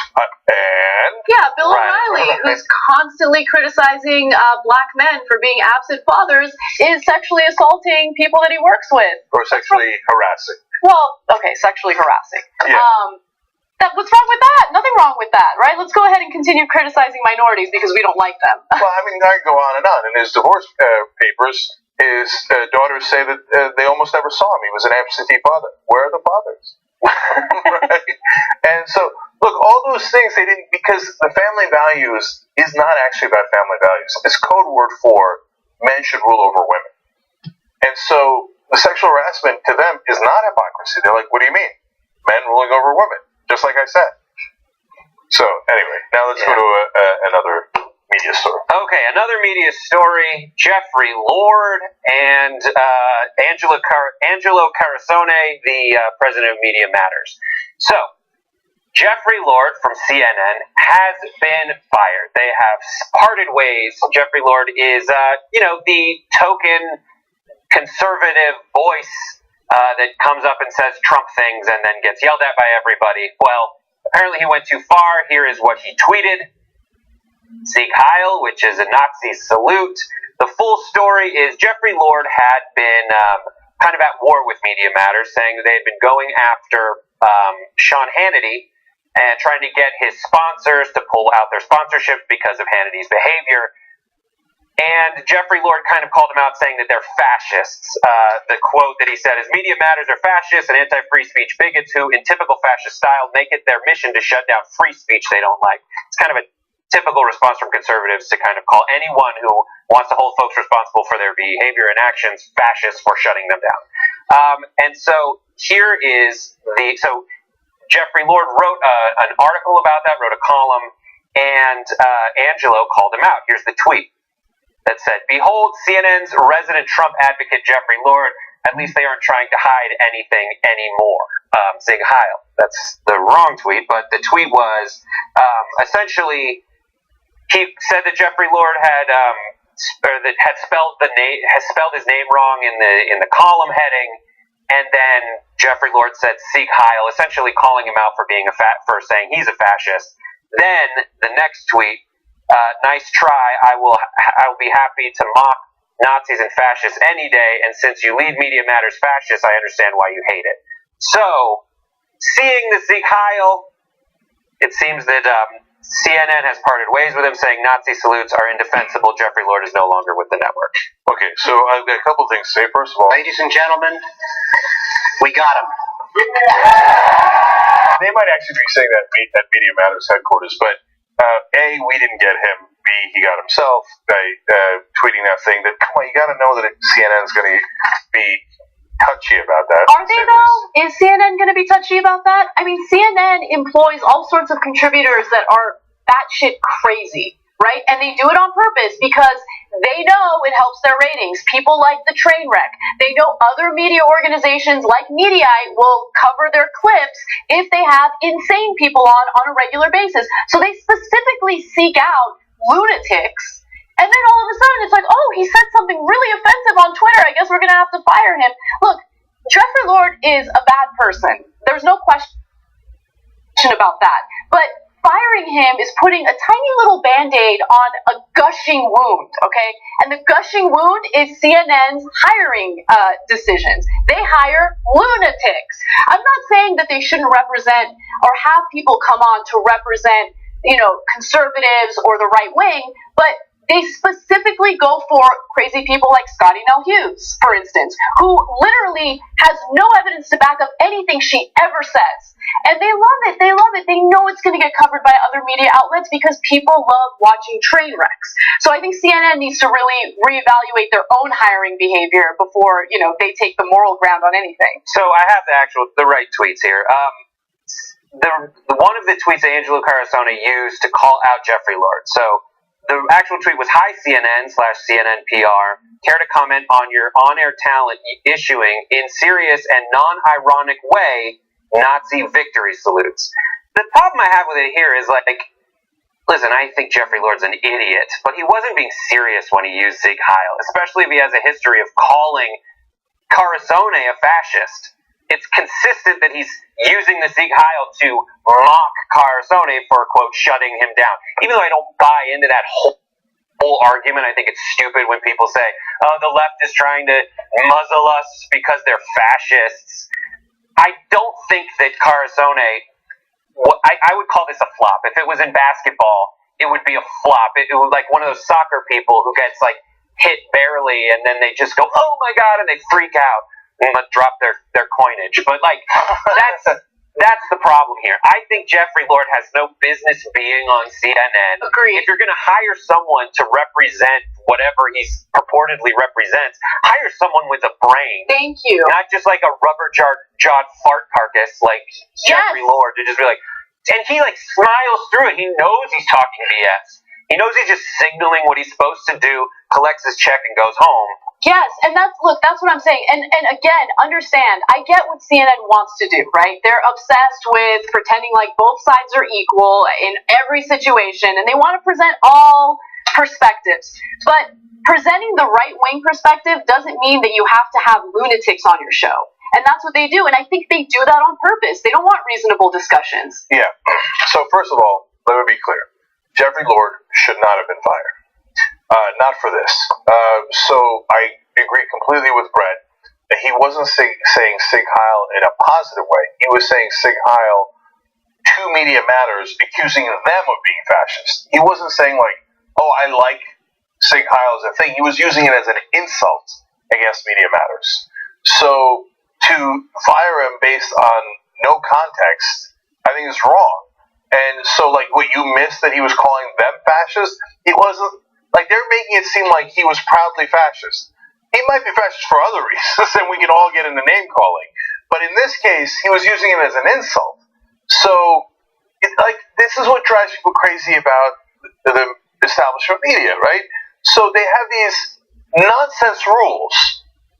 Bill O'Reilly, who's constantly criticizing black men for being absent fathers, is sexually assaulting people that he works with. Or sexually harassing. Well, okay, sexually harassing. Yeah. What's wrong with that? Nothing wrong with that, right? Let's go ahead and continue criticizing minorities because we don't like them. Well, I mean, I go on and on. In his divorce papers, his daughters say that they almost never saw him. He was an absentee father. Where are the fathers? Right? And so, look, all those things they didn't, because the family values is not actually about family values. It's code word for men should rule over women. And so the sexual harassment to them is not hypocrisy. They're like, what do you mean? Men ruling over women, just like I said. So anyway, now let's go to another media story. Okay, another media story. Jeffrey Lord and Angelo Carusone, the president of Media Matters. So, Jeffrey Lord from CNN has been fired. They have parted ways. Jeffrey Lord is, the token conservative voice that comes up and says Trump things and then gets yelled at by everybody. Well, apparently he went too far. Here is what he tweeted. Sieg Heil, which is a Nazi salute. The full story is Jeffrey Lord had been kind of at war with Media Matters, saying that they had been going after Sean Hannity and trying to get his sponsors to pull out their sponsorships because of Hannity's behavior. And Jeffrey Lord kind of called them out, saying that they're fascists. The quote that he said is, Media Matters are fascists and anti-free speech bigots who, in typical fascist style, make it their mission to shut down free speech they don't like. It's kind of a typical response from conservatives to kind of call anyone who wants to hold folks responsible for their behavior and actions fascists for shutting them down. And so here is so Jeffrey Lord wrote an article about that, wrote a column, and Angelo called him out. Here's the tweet that said, behold, CNN's resident Trump advocate Jeffrey Lord, at least they aren't trying to hide anything anymore. Sieg Heil. That's the wrong tweet, but the tweet was essentially he said that Jeffrey Lord had spelled his name wrong in the column heading, and then Jeffrey Lord said Sieg Heil, essentially calling him out for saying he's a fascist. Then the next tweet, nice try. I will be happy to mock Nazis and fascists any day, and since you lead Media Matters fascists, I understand why you hate it. So, seeing the Sieg Heil, it seems that CNN has parted ways with him, saying Nazi salutes are indefensible. Jeffrey Lord is no longer with the network. Okay, so I've got a couple things to say. First of all, Ladies and gentlemen, we got him. they might actually be saying that at Media Matters headquarters, but A, we didn't get him. B, he got himself by tweeting that thing that, come on, you got to know that CNN's going to be touchy about that. Are they though? Is CNN going to be touchy about that? I mean, CNN employs all sorts of contributors that are batshit crazy, right? And they do it on purpose because they know it helps their ratings. People like the train wreck. They know other media organizations like Mediaite will cover their clips if they have insane people on a regular basis. So they specifically seek out lunatics. And then all of a sudden it's like, oh, he said something really offensive on Twitter. I guess we're going to have to fire him. Look, Jeffrey Lord is a bad person. There's no question about that. But firing him is putting a tiny little Band-Aid on a gushing wound, okay? And the gushing wound is CNN's hiring decisions. They hire lunatics. I'm not saying that they shouldn't represent or have people come on to represent, conservatives or the right wing, but they specifically go for crazy people like Scotty Nell Hughes, for instance, who literally has no evidence to back up anything she ever says. And they love it. They love it. They know it's going to get covered by other media outlets because people love watching train wrecks. So I think CNN needs to really reevaluate their own hiring behavior before, they take the moral ground on anything. So I have the right tweets here. One of the tweets that Angelo Carasone used to call out Jeffrey Lord. So the actual tweet was, "Hi CNN/CNNPR. Care to comment on your on-air talent issuing in serious and non-ironic way Nazi victory salutes?" The problem I have with it here is listen, I think Jeffrey Lord's an idiot, but he wasn't being serious when he used Sieg Heil, especially if he has a history of calling Carasone a fascist. It's consistent that he's using the Sieg Heil to mock Carasone for, quote, shutting him down. Even though I don't buy into that whole argument, I think it's stupid when people say, oh, the left is trying to muzzle us because they're fascists. I don't think that Carasone, I would call this a flop. If it was in basketball, it would be a flop. It would like one of those soccer people who gets hit barely and then they just go, oh my God, and they freak out and drop their coinage. But that's the problem here. I think Jeffrey Lord has no business being on CNN. Agreed. If you're going to hire someone to represent whatever he purportedly represents, hire someone with a brain. Thank you. Not just like a rubber-jawed fart carcass like Jeffrey Lord to just be like, and he smiles through it. He knows he's talking BS. He knows he's just signaling what he's supposed to do, collects his check, and goes home. Yes, and that's what I'm saying. And again, understand, I get what CNN wants to do, right? They're obsessed with pretending like both sides are equal in every situation, and they want to present all perspectives. But presenting the right-wing perspective doesn't mean that you have to have lunatics on your show. And that's what they do, and I think they do that on purpose. They don't want reasonable discussions. Yeah. So first of all, let me be clear. Jeffrey Lord should not have been fired. Not for this. So I agree completely with Brett that he wasn't saying Sieg Heil in a positive way. He was saying Sieg Heil to Media Matters, accusing them of being fascist. He wasn't saying oh, I like Sieg Heil as a thing. He was using it as an insult against Media Matters. So to fire him based on no context, I think is wrong. And so, what you missed that he was calling them fascist? He wasn't. They're making it seem like he was proudly fascist. He might be fascist for other reasons, and we can all get into name calling. But in this case, he was using it as an insult. So, this is what drives people crazy about the establishment media, right? So they have these nonsense rules.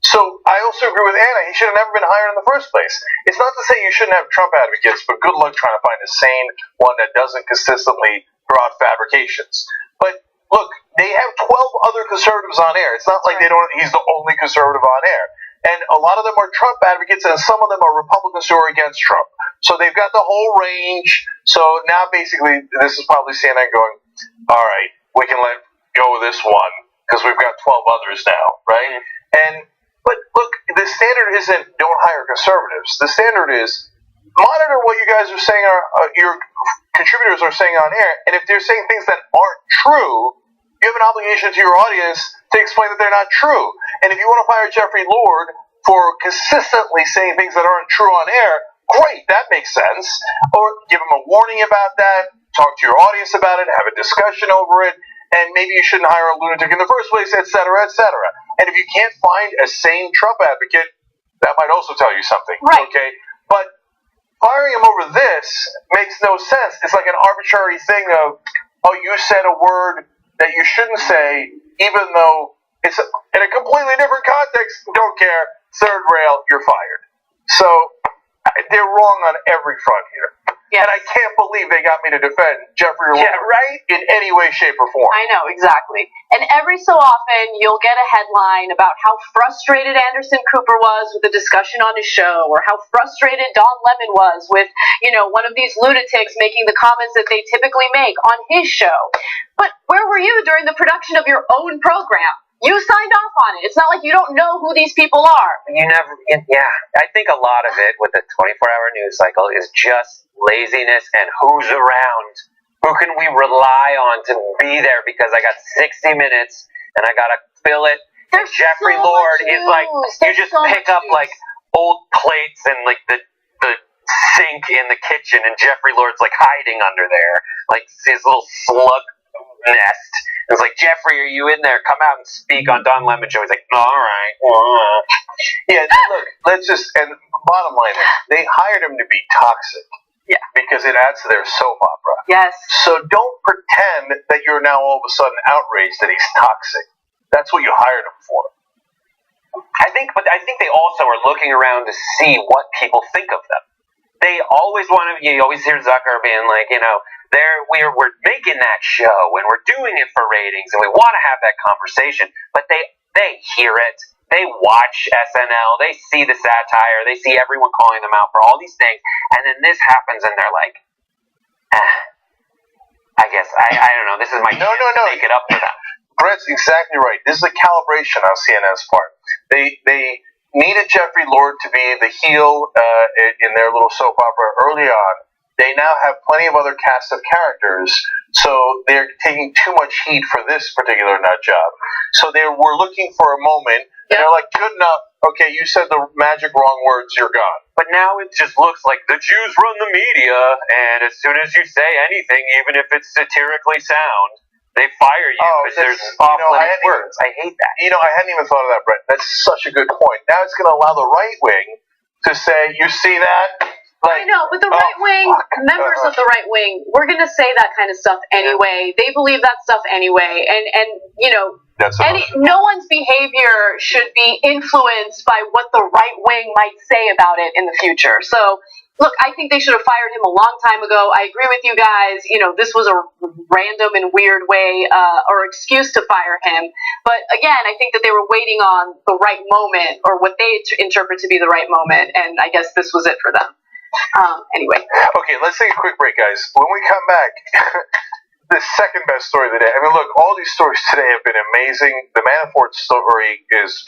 So I also agree with Anna. He should have never been hired in the first place. It's not to say you shouldn't have Trump advocates, but good luck trying to find a sane one that doesn't consistently throw out fabrications. But look, they have 12 other conservatives on air. It's not like he's the only conservative on air. And a lot of them are Trump advocates, and some of them are Republicans who are against Trump. So they've got the whole range. So now basically, this is probably CNN going, all right, we can let go of this one because we've got 12 others now, right? But look, the standard isn't don't hire conservatives. The standard is monitor what you guys are saying, your contributors are saying on air, and if they're saying things that aren't true, you have an obligation to your audience to explain that they're not true. And if you want to fire Jeffrey Lord for consistently saying things that aren't true on air, great, that makes sense. Or give him a warning about that, talk to your audience about it, have a discussion over it, and maybe you shouldn't hire a lunatic in the first place, etc., etc. And if you can't find a sane Trump advocate, that might also tell you something. Right. Okay? But firing him over this makes no sense. It's like an arbitrary thing of, oh, you said a word that you shouldn't say, even though it's in a completely different context. Don't care. Third rail, you're fired. So they're wrong on every front here. Yes. And I can't believe they got me to defend Jeffrey Lord right? in any way, shape, or form. I know, exactly. And every so often, you'll get a headline about how frustrated Anderson Cooper was with the discussion on his show, or how frustrated Don Lemon was with, one of these lunatics making the comments that they typically make on his show. But where were you during the production of your own program? You signed off on it. It's not like you don't know who these people are. I think a lot of it with the 24-hour news cycle is just laziness and who's around. Who can we rely on to be there because I got 60 minutes and I got to fill it. There's Jeffrey so Lord much is news. like, you There's just so pick much up news. like old plates and like the sink in the kitchen and Jeffrey Lord's like hiding under there. Like his little slug nest. It's like, Jeffrey, are you in there? Come out and speak on Don Lemon show. He's like, all right. Yeah, look, and bottom line is, they hired him to be toxic. Yeah. Because it adds to their soap opera. Yes. So don't pretend that you're now all of a sudden outraged that he's toxic. That's what you hired him for. I think they also are looking around to see what people think of them. They always want to. You always hear Zucker being like, we're making that show and we're doing it for ratings and we want to have that conversation. But they hear it. They watch SNL. They see the satire. They see everyone calling them out for all these things. And then this happens and they're like, I guess I don't know. This is my chance to make it up for them. Brett's exactly right. This is a calibration on CNN's part. They needed Jeffrey Lord to be the heel in their little soap opera early on. They now have plenty of other cast of characters, so they're taking too much heat for this particular nut job. So they were looking for a moment, and they're like, good enough. Okay, you said the magic wrong words, you're gone. But now it just looks like the Jews run the media, and as soon as you say anything, even if it's satirically sound, they fire you because there's off-limits words. I hate that. I hadn't even thought of that, Brett. That's such a good point. Now it's going to allow the right wing to say, you see that? I know, but the right wing, members of the right wing, we're going to say that kind of stuff anyway. They believe that stuff anyway. And no one's behavior should be influenced by what the right wing might say about it in the future. So, look, I think they should have fired him a long time ago. I agree with you guys. This was a random and weird way or excuse to fire him. But again, I think that they were waiting on the right moment or what they interpret to be the right moment. And I guess this was it for them. Anyway. Okay, let's take a quick break, guys. When we come back, the second best story of the day. I mean, look, all these stories today have been amazing. The Manafort story has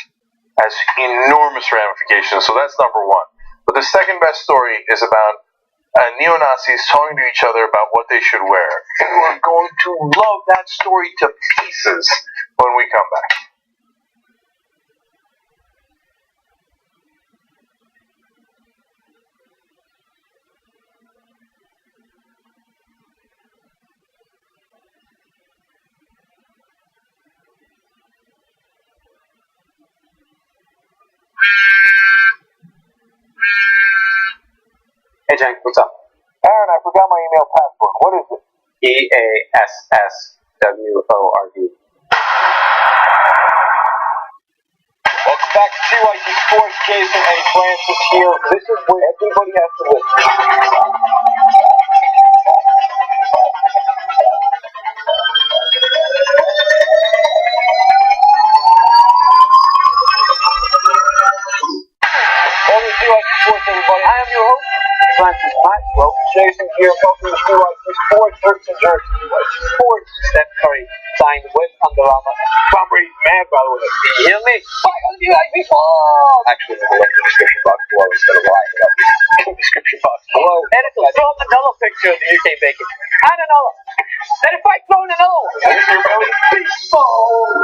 enormous ramifications, so that's number one. But the second best story is about neo-Nazis talking to each other about what they should wear. You are going to love that story to pieces when we come back. Hey, Jen, what's up? Aaron, I forgot my email password. What is it? EASSWORD. Welcome back to TYT Sports. Jason and Francis here. This is where everybody has to listen. Welcome to TYT Sports, everybody. I am your host, Francis Maxwell, Jason here, welcome to TYT Sports versus TYT Sports. Steph Curry signed with Under Armour. Tom Brady's mad, by the way. Can you hear me? Fight on the Ivy Ball! Actually, there's a link in the description box below instead of lying about the description box below. And it's a throw Manila picture of the UK bacon. And another. Then if I throw another one, here's your belly baseball.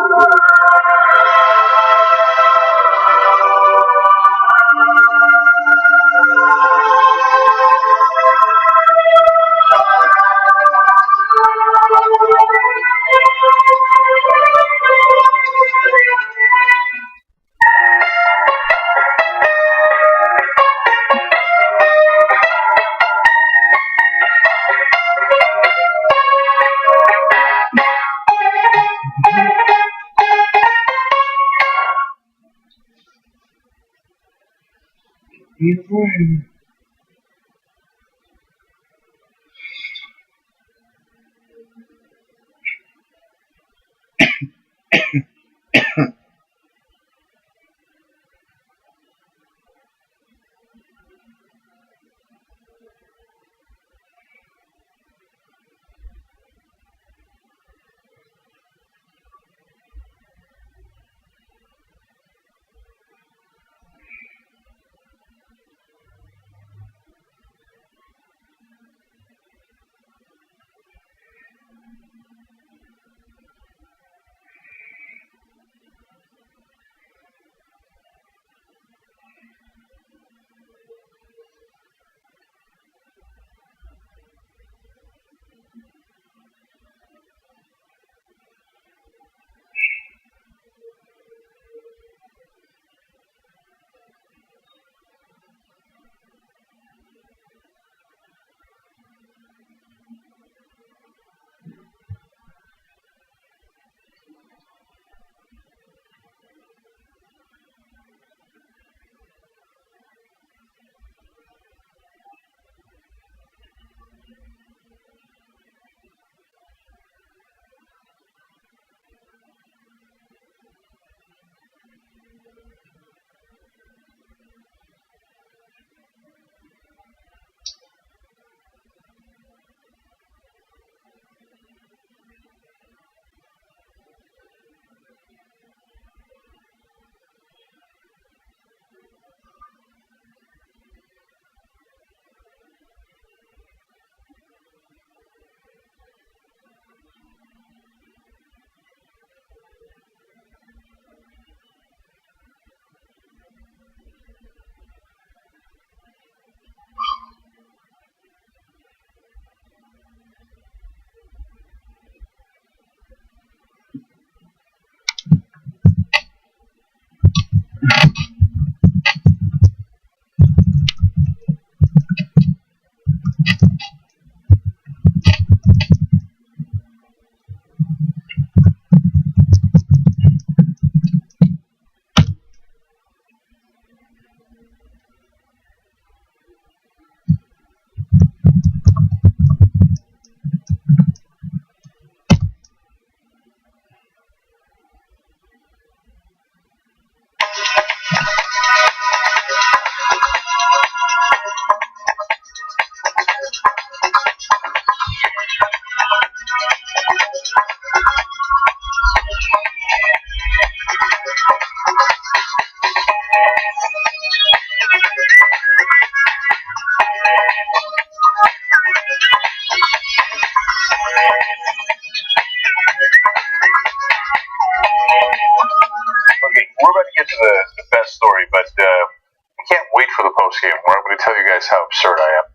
the best story, but I can't wait for the post game where I'm going to tell you guys how absurd I am,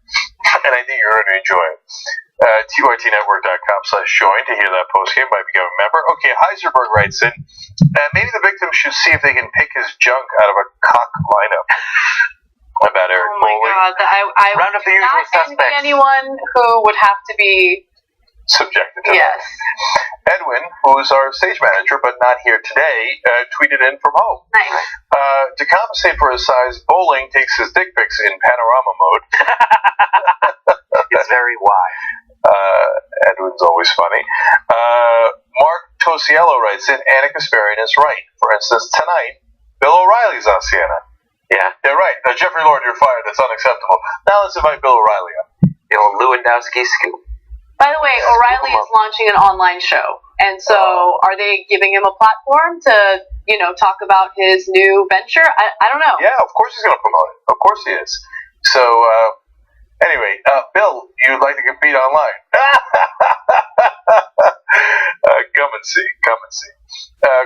and I think you're going to enjoy it. TYTnetwork.com/join to hear that post game by becoming a member. Okay, Heiserberg writes in, maybe the victim should see if they can pick his junk out of a cock lineup. About Eric Bowling. Oh my God, I round up the usual suspects. Anyone who would have to be subjected to yes. that. Edwin, who is our stage manager but not here today, tweeted in from home. Nice. To compensate for his size, Bowling takes his dick pics in panorama mode. It's very wide. Edwin's always funny. Mark Tosiello writes in, Anna Kasparian is right. For instance, tonight, Bill O'Reilly's on CNN. Yeah. Yeah, right. Jeffrey Lord, you're fired. That's unacceptable. Now let's invite Bill O'Reilly up. The old Lewandowski scoop. By the way, O'Reilly is launching an online show, and so are they giving him a platform to, talk about his new venture? I don't know. Yeah, of course he's going to promote it. Of course he is. So, anyway, Bill, you'd like to compete online? Come and see.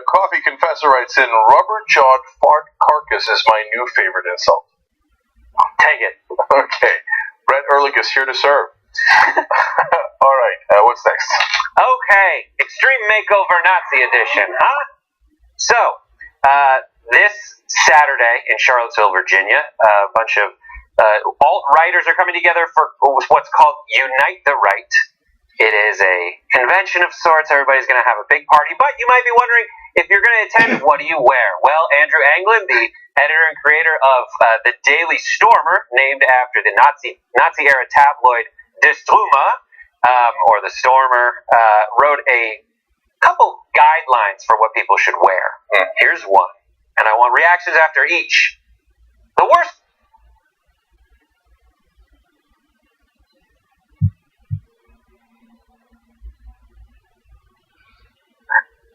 Coffee Confessor writes in, rubber-jawed fart carcass is my new favorite insult. Take it. Okay. Brett Ehrlich is here to serve. All right, what's next? Okay, Extreme Makeover Nazi Edition, huh? So, this Saturday in Charlottesville, Virginia, a bunch of alt-righters are coming together for what's called Unite the Right. It is a convention of sorts. Everybody's going to have a big party, but you might be wondering, if you're going to attend, what do you wear? Well, Andrew Anglin, the editor and creator of the Daily Stormer, named after the Nazi-era tabloid Die Strömer, or the Stormer, wrote a couple guidelines for what people should wear. Here's one, and I want reactions after each. The worst.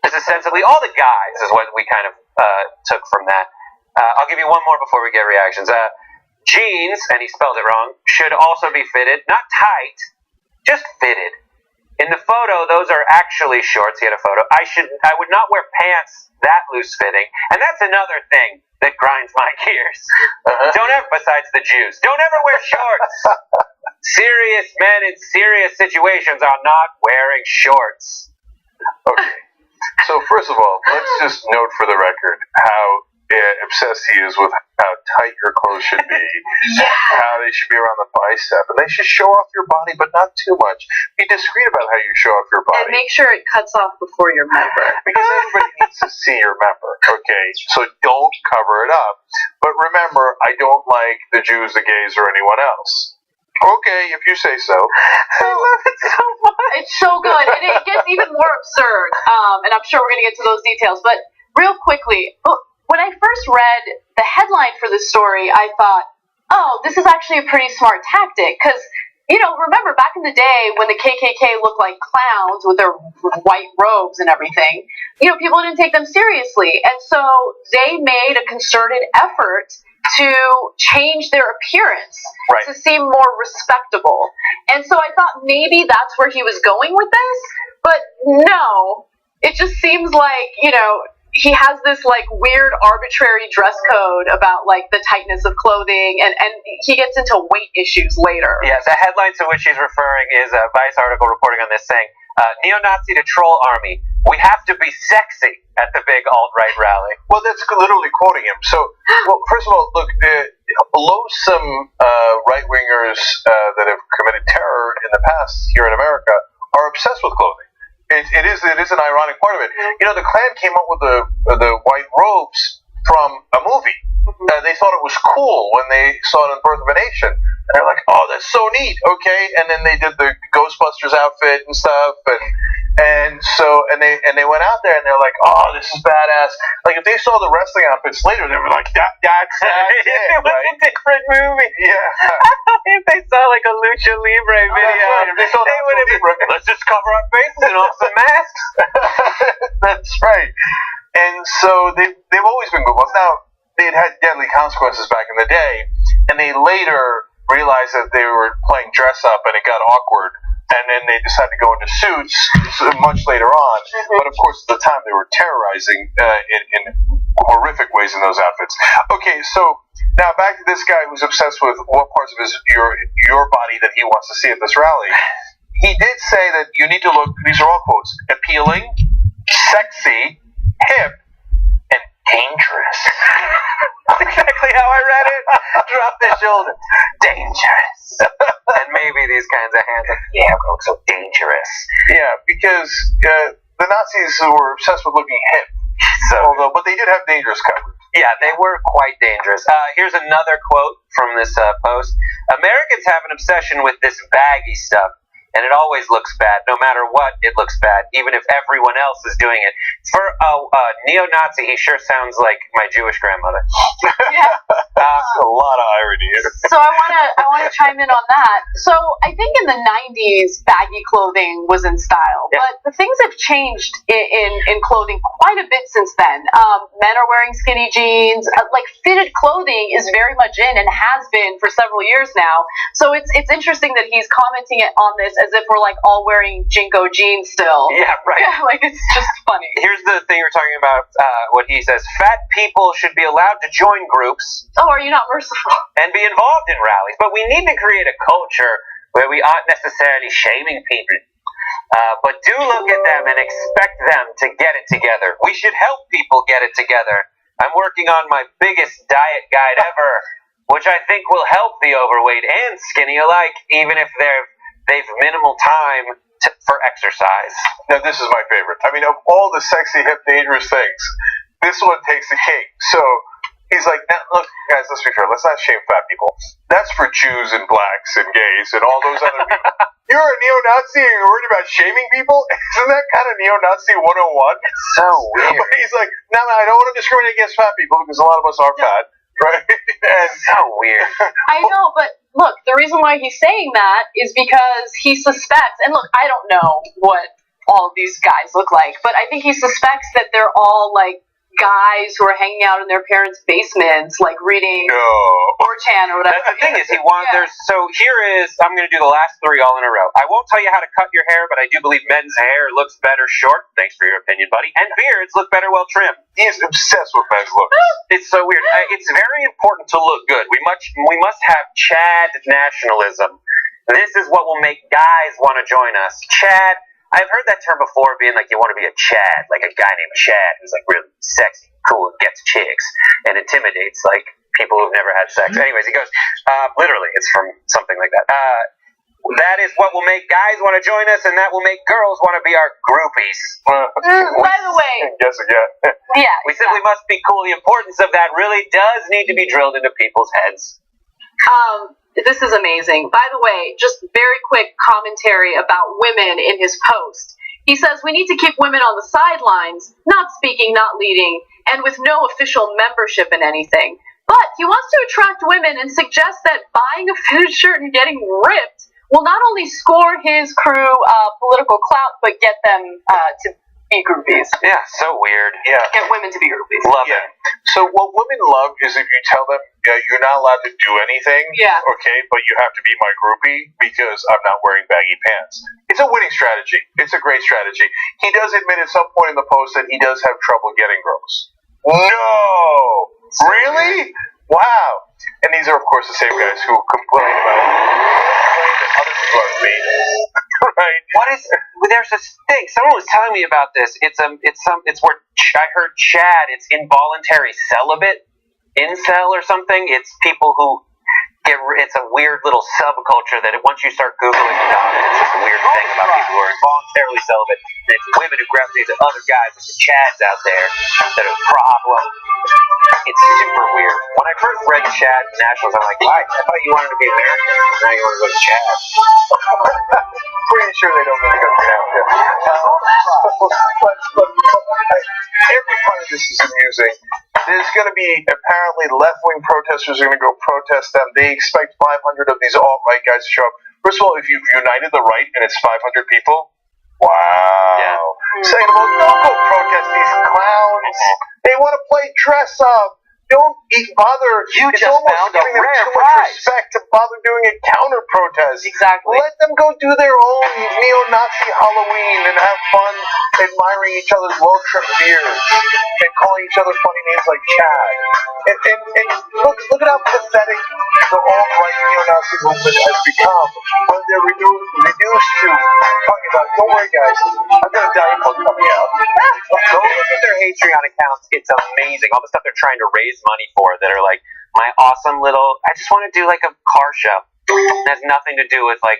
This is sensibly all the guys is what we kind of took from that. I'll give you one more before we get reactions. Jeans, and he spelled it wrong, should also be fitted, not tight, just fitted. In the photo, those are actually shorts. He had a photo. I would not wear pants that loose fitting, and that's another thing that grinds my gears. Don't ever, besides the Jews, don't ever wear shorts. Serious men in serious situations are not wearing shorts. Okay. So first of all, let's just note for the record how obsessed he is with how tight your clothes should be, how they should be around the bicep, and they should show off your body, but not too much. Be discreet about how you show off your body. And make sure it cuts off before your member. Because everybody needs to see your member, okay? So don't cover it up. But remember, I don't like the Jews, the gays, or anyone else. Okay, if you say so. I love it so much. It's so good. And it gets even more absurd. And I'm sure we're going to get to those details. But real quickly, when I first read the headline for this story, I thought, oh, this is actually a pretty smart tactic. Because, remember back in the day when the KKK looked like clowns with their white robes and everything, people didn't take them seriously. And so they made a concerted effort to change their appearance to seem more respectable. And so I thought maybe that's where he was going with this, but no, it just seems like, he has this weird arbitrary dress code about the tightness of clothing, and he gets into weight issues later. Yeah, the headline to which he's referring is a Vice article reporting on this saying, neo-Nazi to troll army. We have to be sexy at the big alt-right rally. Well, that's literally quoting him. So, first of all, look, loathsome right-wingers that have committed terror in the past here in America are obsessed with clothing. It is an ironic part of it. The Klan came up with the white robes from a movie. They thought it was cool when they saw it in Birth of a Nation. And they're like, oh, that's so neat, okay? And then they did the Ghostbusters outfit and stuff, and they went out there and they're like, oh, this is badass. Like, if they saw the wrestling outfits later, they were like, that's it, it was a different movie. Yeah. If they saw a Lucha Libre video, they would have been, let's just cover our faces and off some masks. That's right. And so they've always been good ones. Now, they had deadly consequences back in the day, and they later realized that they were playing dress up and it got awkward, and then they decided to go into suits much later on. But of course, at the time they were terrorizing in horrific ways in those outfits. Okay, so now back to this guy who's obsessed with what parts of your body that he wants to see at this rally. He did say that you need to look, these are all quotes, appealing, sexy, hip, and dangerous. That's exactly how I read it. Drop the shoulder. Dangerous. And maybe these kinds of hands we look so dangerous. Yeah, because the Nazis were obsessed with looking hip. But they did have dangerous cover. Yeah, they were quite dangerous. Here's another quote from this post. Americans have an obsession with this baggy stuff, and it always looks bad. No matter what, it looks bad, even if everyone else is doing it. For a neo-Nazi, he sure sounds like my Jewish grandmother. A lot of irony here. So I wanna chime in on that. So I think in the 90s, baggy clothing was in style, but the things have changed in clothing quite a bit since then. Men are wearing skinny jeans. Like fitted clothing is very much in and has been for several years now. So it's interesting that he's commenting on this as if we're like all wearing Jinko jeans still. Yeah, right. Yeah, like it's just funny. Here's the thing we're talking about. What he says: fat people should be allowed to join groups. Oh, are you not merciful? And be involved in rallies, but we need to create a culture where we aren't necessarily shaming people, but do look at them and expect them to get it together. We should help people get it together. I'm working on my biggest diet guide ever, which I think will help the overweight and skinny alike, even if they've minimal time for exercise. Now, this is my favorite. I mean, of all the sexy, hip, dangerous things, this one takes the cake. So he's like, now, look, guys, let's be fair. Let's not shame fat people. That's for Jews and blacks and gays and all those other people. You're a neo-Nazi and you're worried about shaming people? Isn't that kind of neo-Nazi 101? It's so weird. But he's like, no, I don't want to discriminate against fat people because a lot of us are fat. Right? And so weird. I know, but look, the reason why he's saying that is because he suspects, and look, I don't know what all of these guys look like, but I think he suspects that they're all like guys who are hanging out in their parents' basements, like reading 4chan or whatever. That's the thing is he wants. So here is I'm going to do the last three all in a row. I won't tell you how to cut your hair, but I do believe men's hair looks better short. Thanks for your opinion, buddy. And beards look better well trimmed. he is obsessed with men's looks. It's so weird. It's very important to look good. We must have Chad nationalism. This is what will make guys want to join us. Chad. I've heard that term before, being like you want to be a Chad, like a guy named Chad who's like really sexy, cool, and gets chicks and intimidates like people who've never had sex. Anyways, he goes, literally, it's from something like that. That is what will make guys want to join us, and that will make girls want to be our groupies. By the way, yes, again. Yeah, we simply must be cool. The importance of that really does need to be drilled into people's heads. This is amazing. By the way, just very quick commentary about women in his post. He says, we need to keep women on the sidelines, not speaking, not leading, and with no official membership in anything. But he wants to attract women and suggests that buying a fitted shirt and getting ripped will not only score his crew political clout, but get them to be groupies. Yeah, so weird. Yeah. Get women to be groupies. Love it. So what women love is if you tell them, yeah, you're not allowed to do anything, okay, but you have to be my groupie because I'm not wearing baggy pants. It's a winning strategy. It's a great strategy. He does admit at some point in the post that he does have trouble getting girls. No! Really? Wow. And these are, of course, the same guys who complain about other people are famous. Right? What is? There's this thing. Someone was telling me about this. It's where I heard Chad. It's involuntary celibate, incel or something. It's people who get. It's a weird little subculture that once you start googling about it, it's just a weird thing about people who are involuntarily celibate. And it's women who gravitate to other guys, like the Chads out there, that are a problem. It's super weird. When I first read Chad Nationals, I'm like, why? I thought you wanted to be American. Now you want to go to Chad. Pretty sure they don't really go to Chad. But every part of this is amusing. There's going to be apparently left-wing protesters are going to go protest them. They expect 500 of these alt-right guys to show up. First of all, if you've united the right and it's 500 people, wow. Yeah. Second of all, don't go protest these clowns. They want to play dress up. Don't bother. You it's just almost found a giving them rare too much prize. respect to bother doing a counter protest. Exactly. Let them go do their own neo-Nazi Halloween and have fun admiring each other's well-trimmed beards and calling each other funny names like Chad. And look at how pathetic the alt-right neo-Nazi movement has become when they're reduced to talking about, don't worry guys, I've got a diet book coming out. Go look at their Patreon accounts. It's amazing. All the stuff they're trying to raise money for that are like my awesome little. I just want to do like a car show. It has nothing to do with like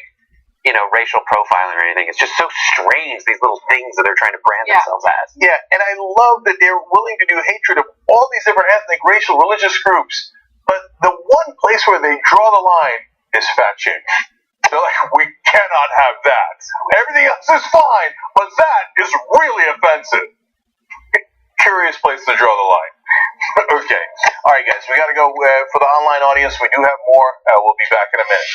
racial profiling or anything. It's just so strange. These little things that they're trying to brand themselves as. Yeah, and I love that they're willing to do hatred of all these different ethnic, racial, religious groups. But the one place where they draw the line is fat chick. They're like, we cannot have that. Everything else is fine, but that is really offensive. Curious place to draw the line. Okay. All right, guys, we got to go. For the online audience, we do have more. We'll be back in a minute.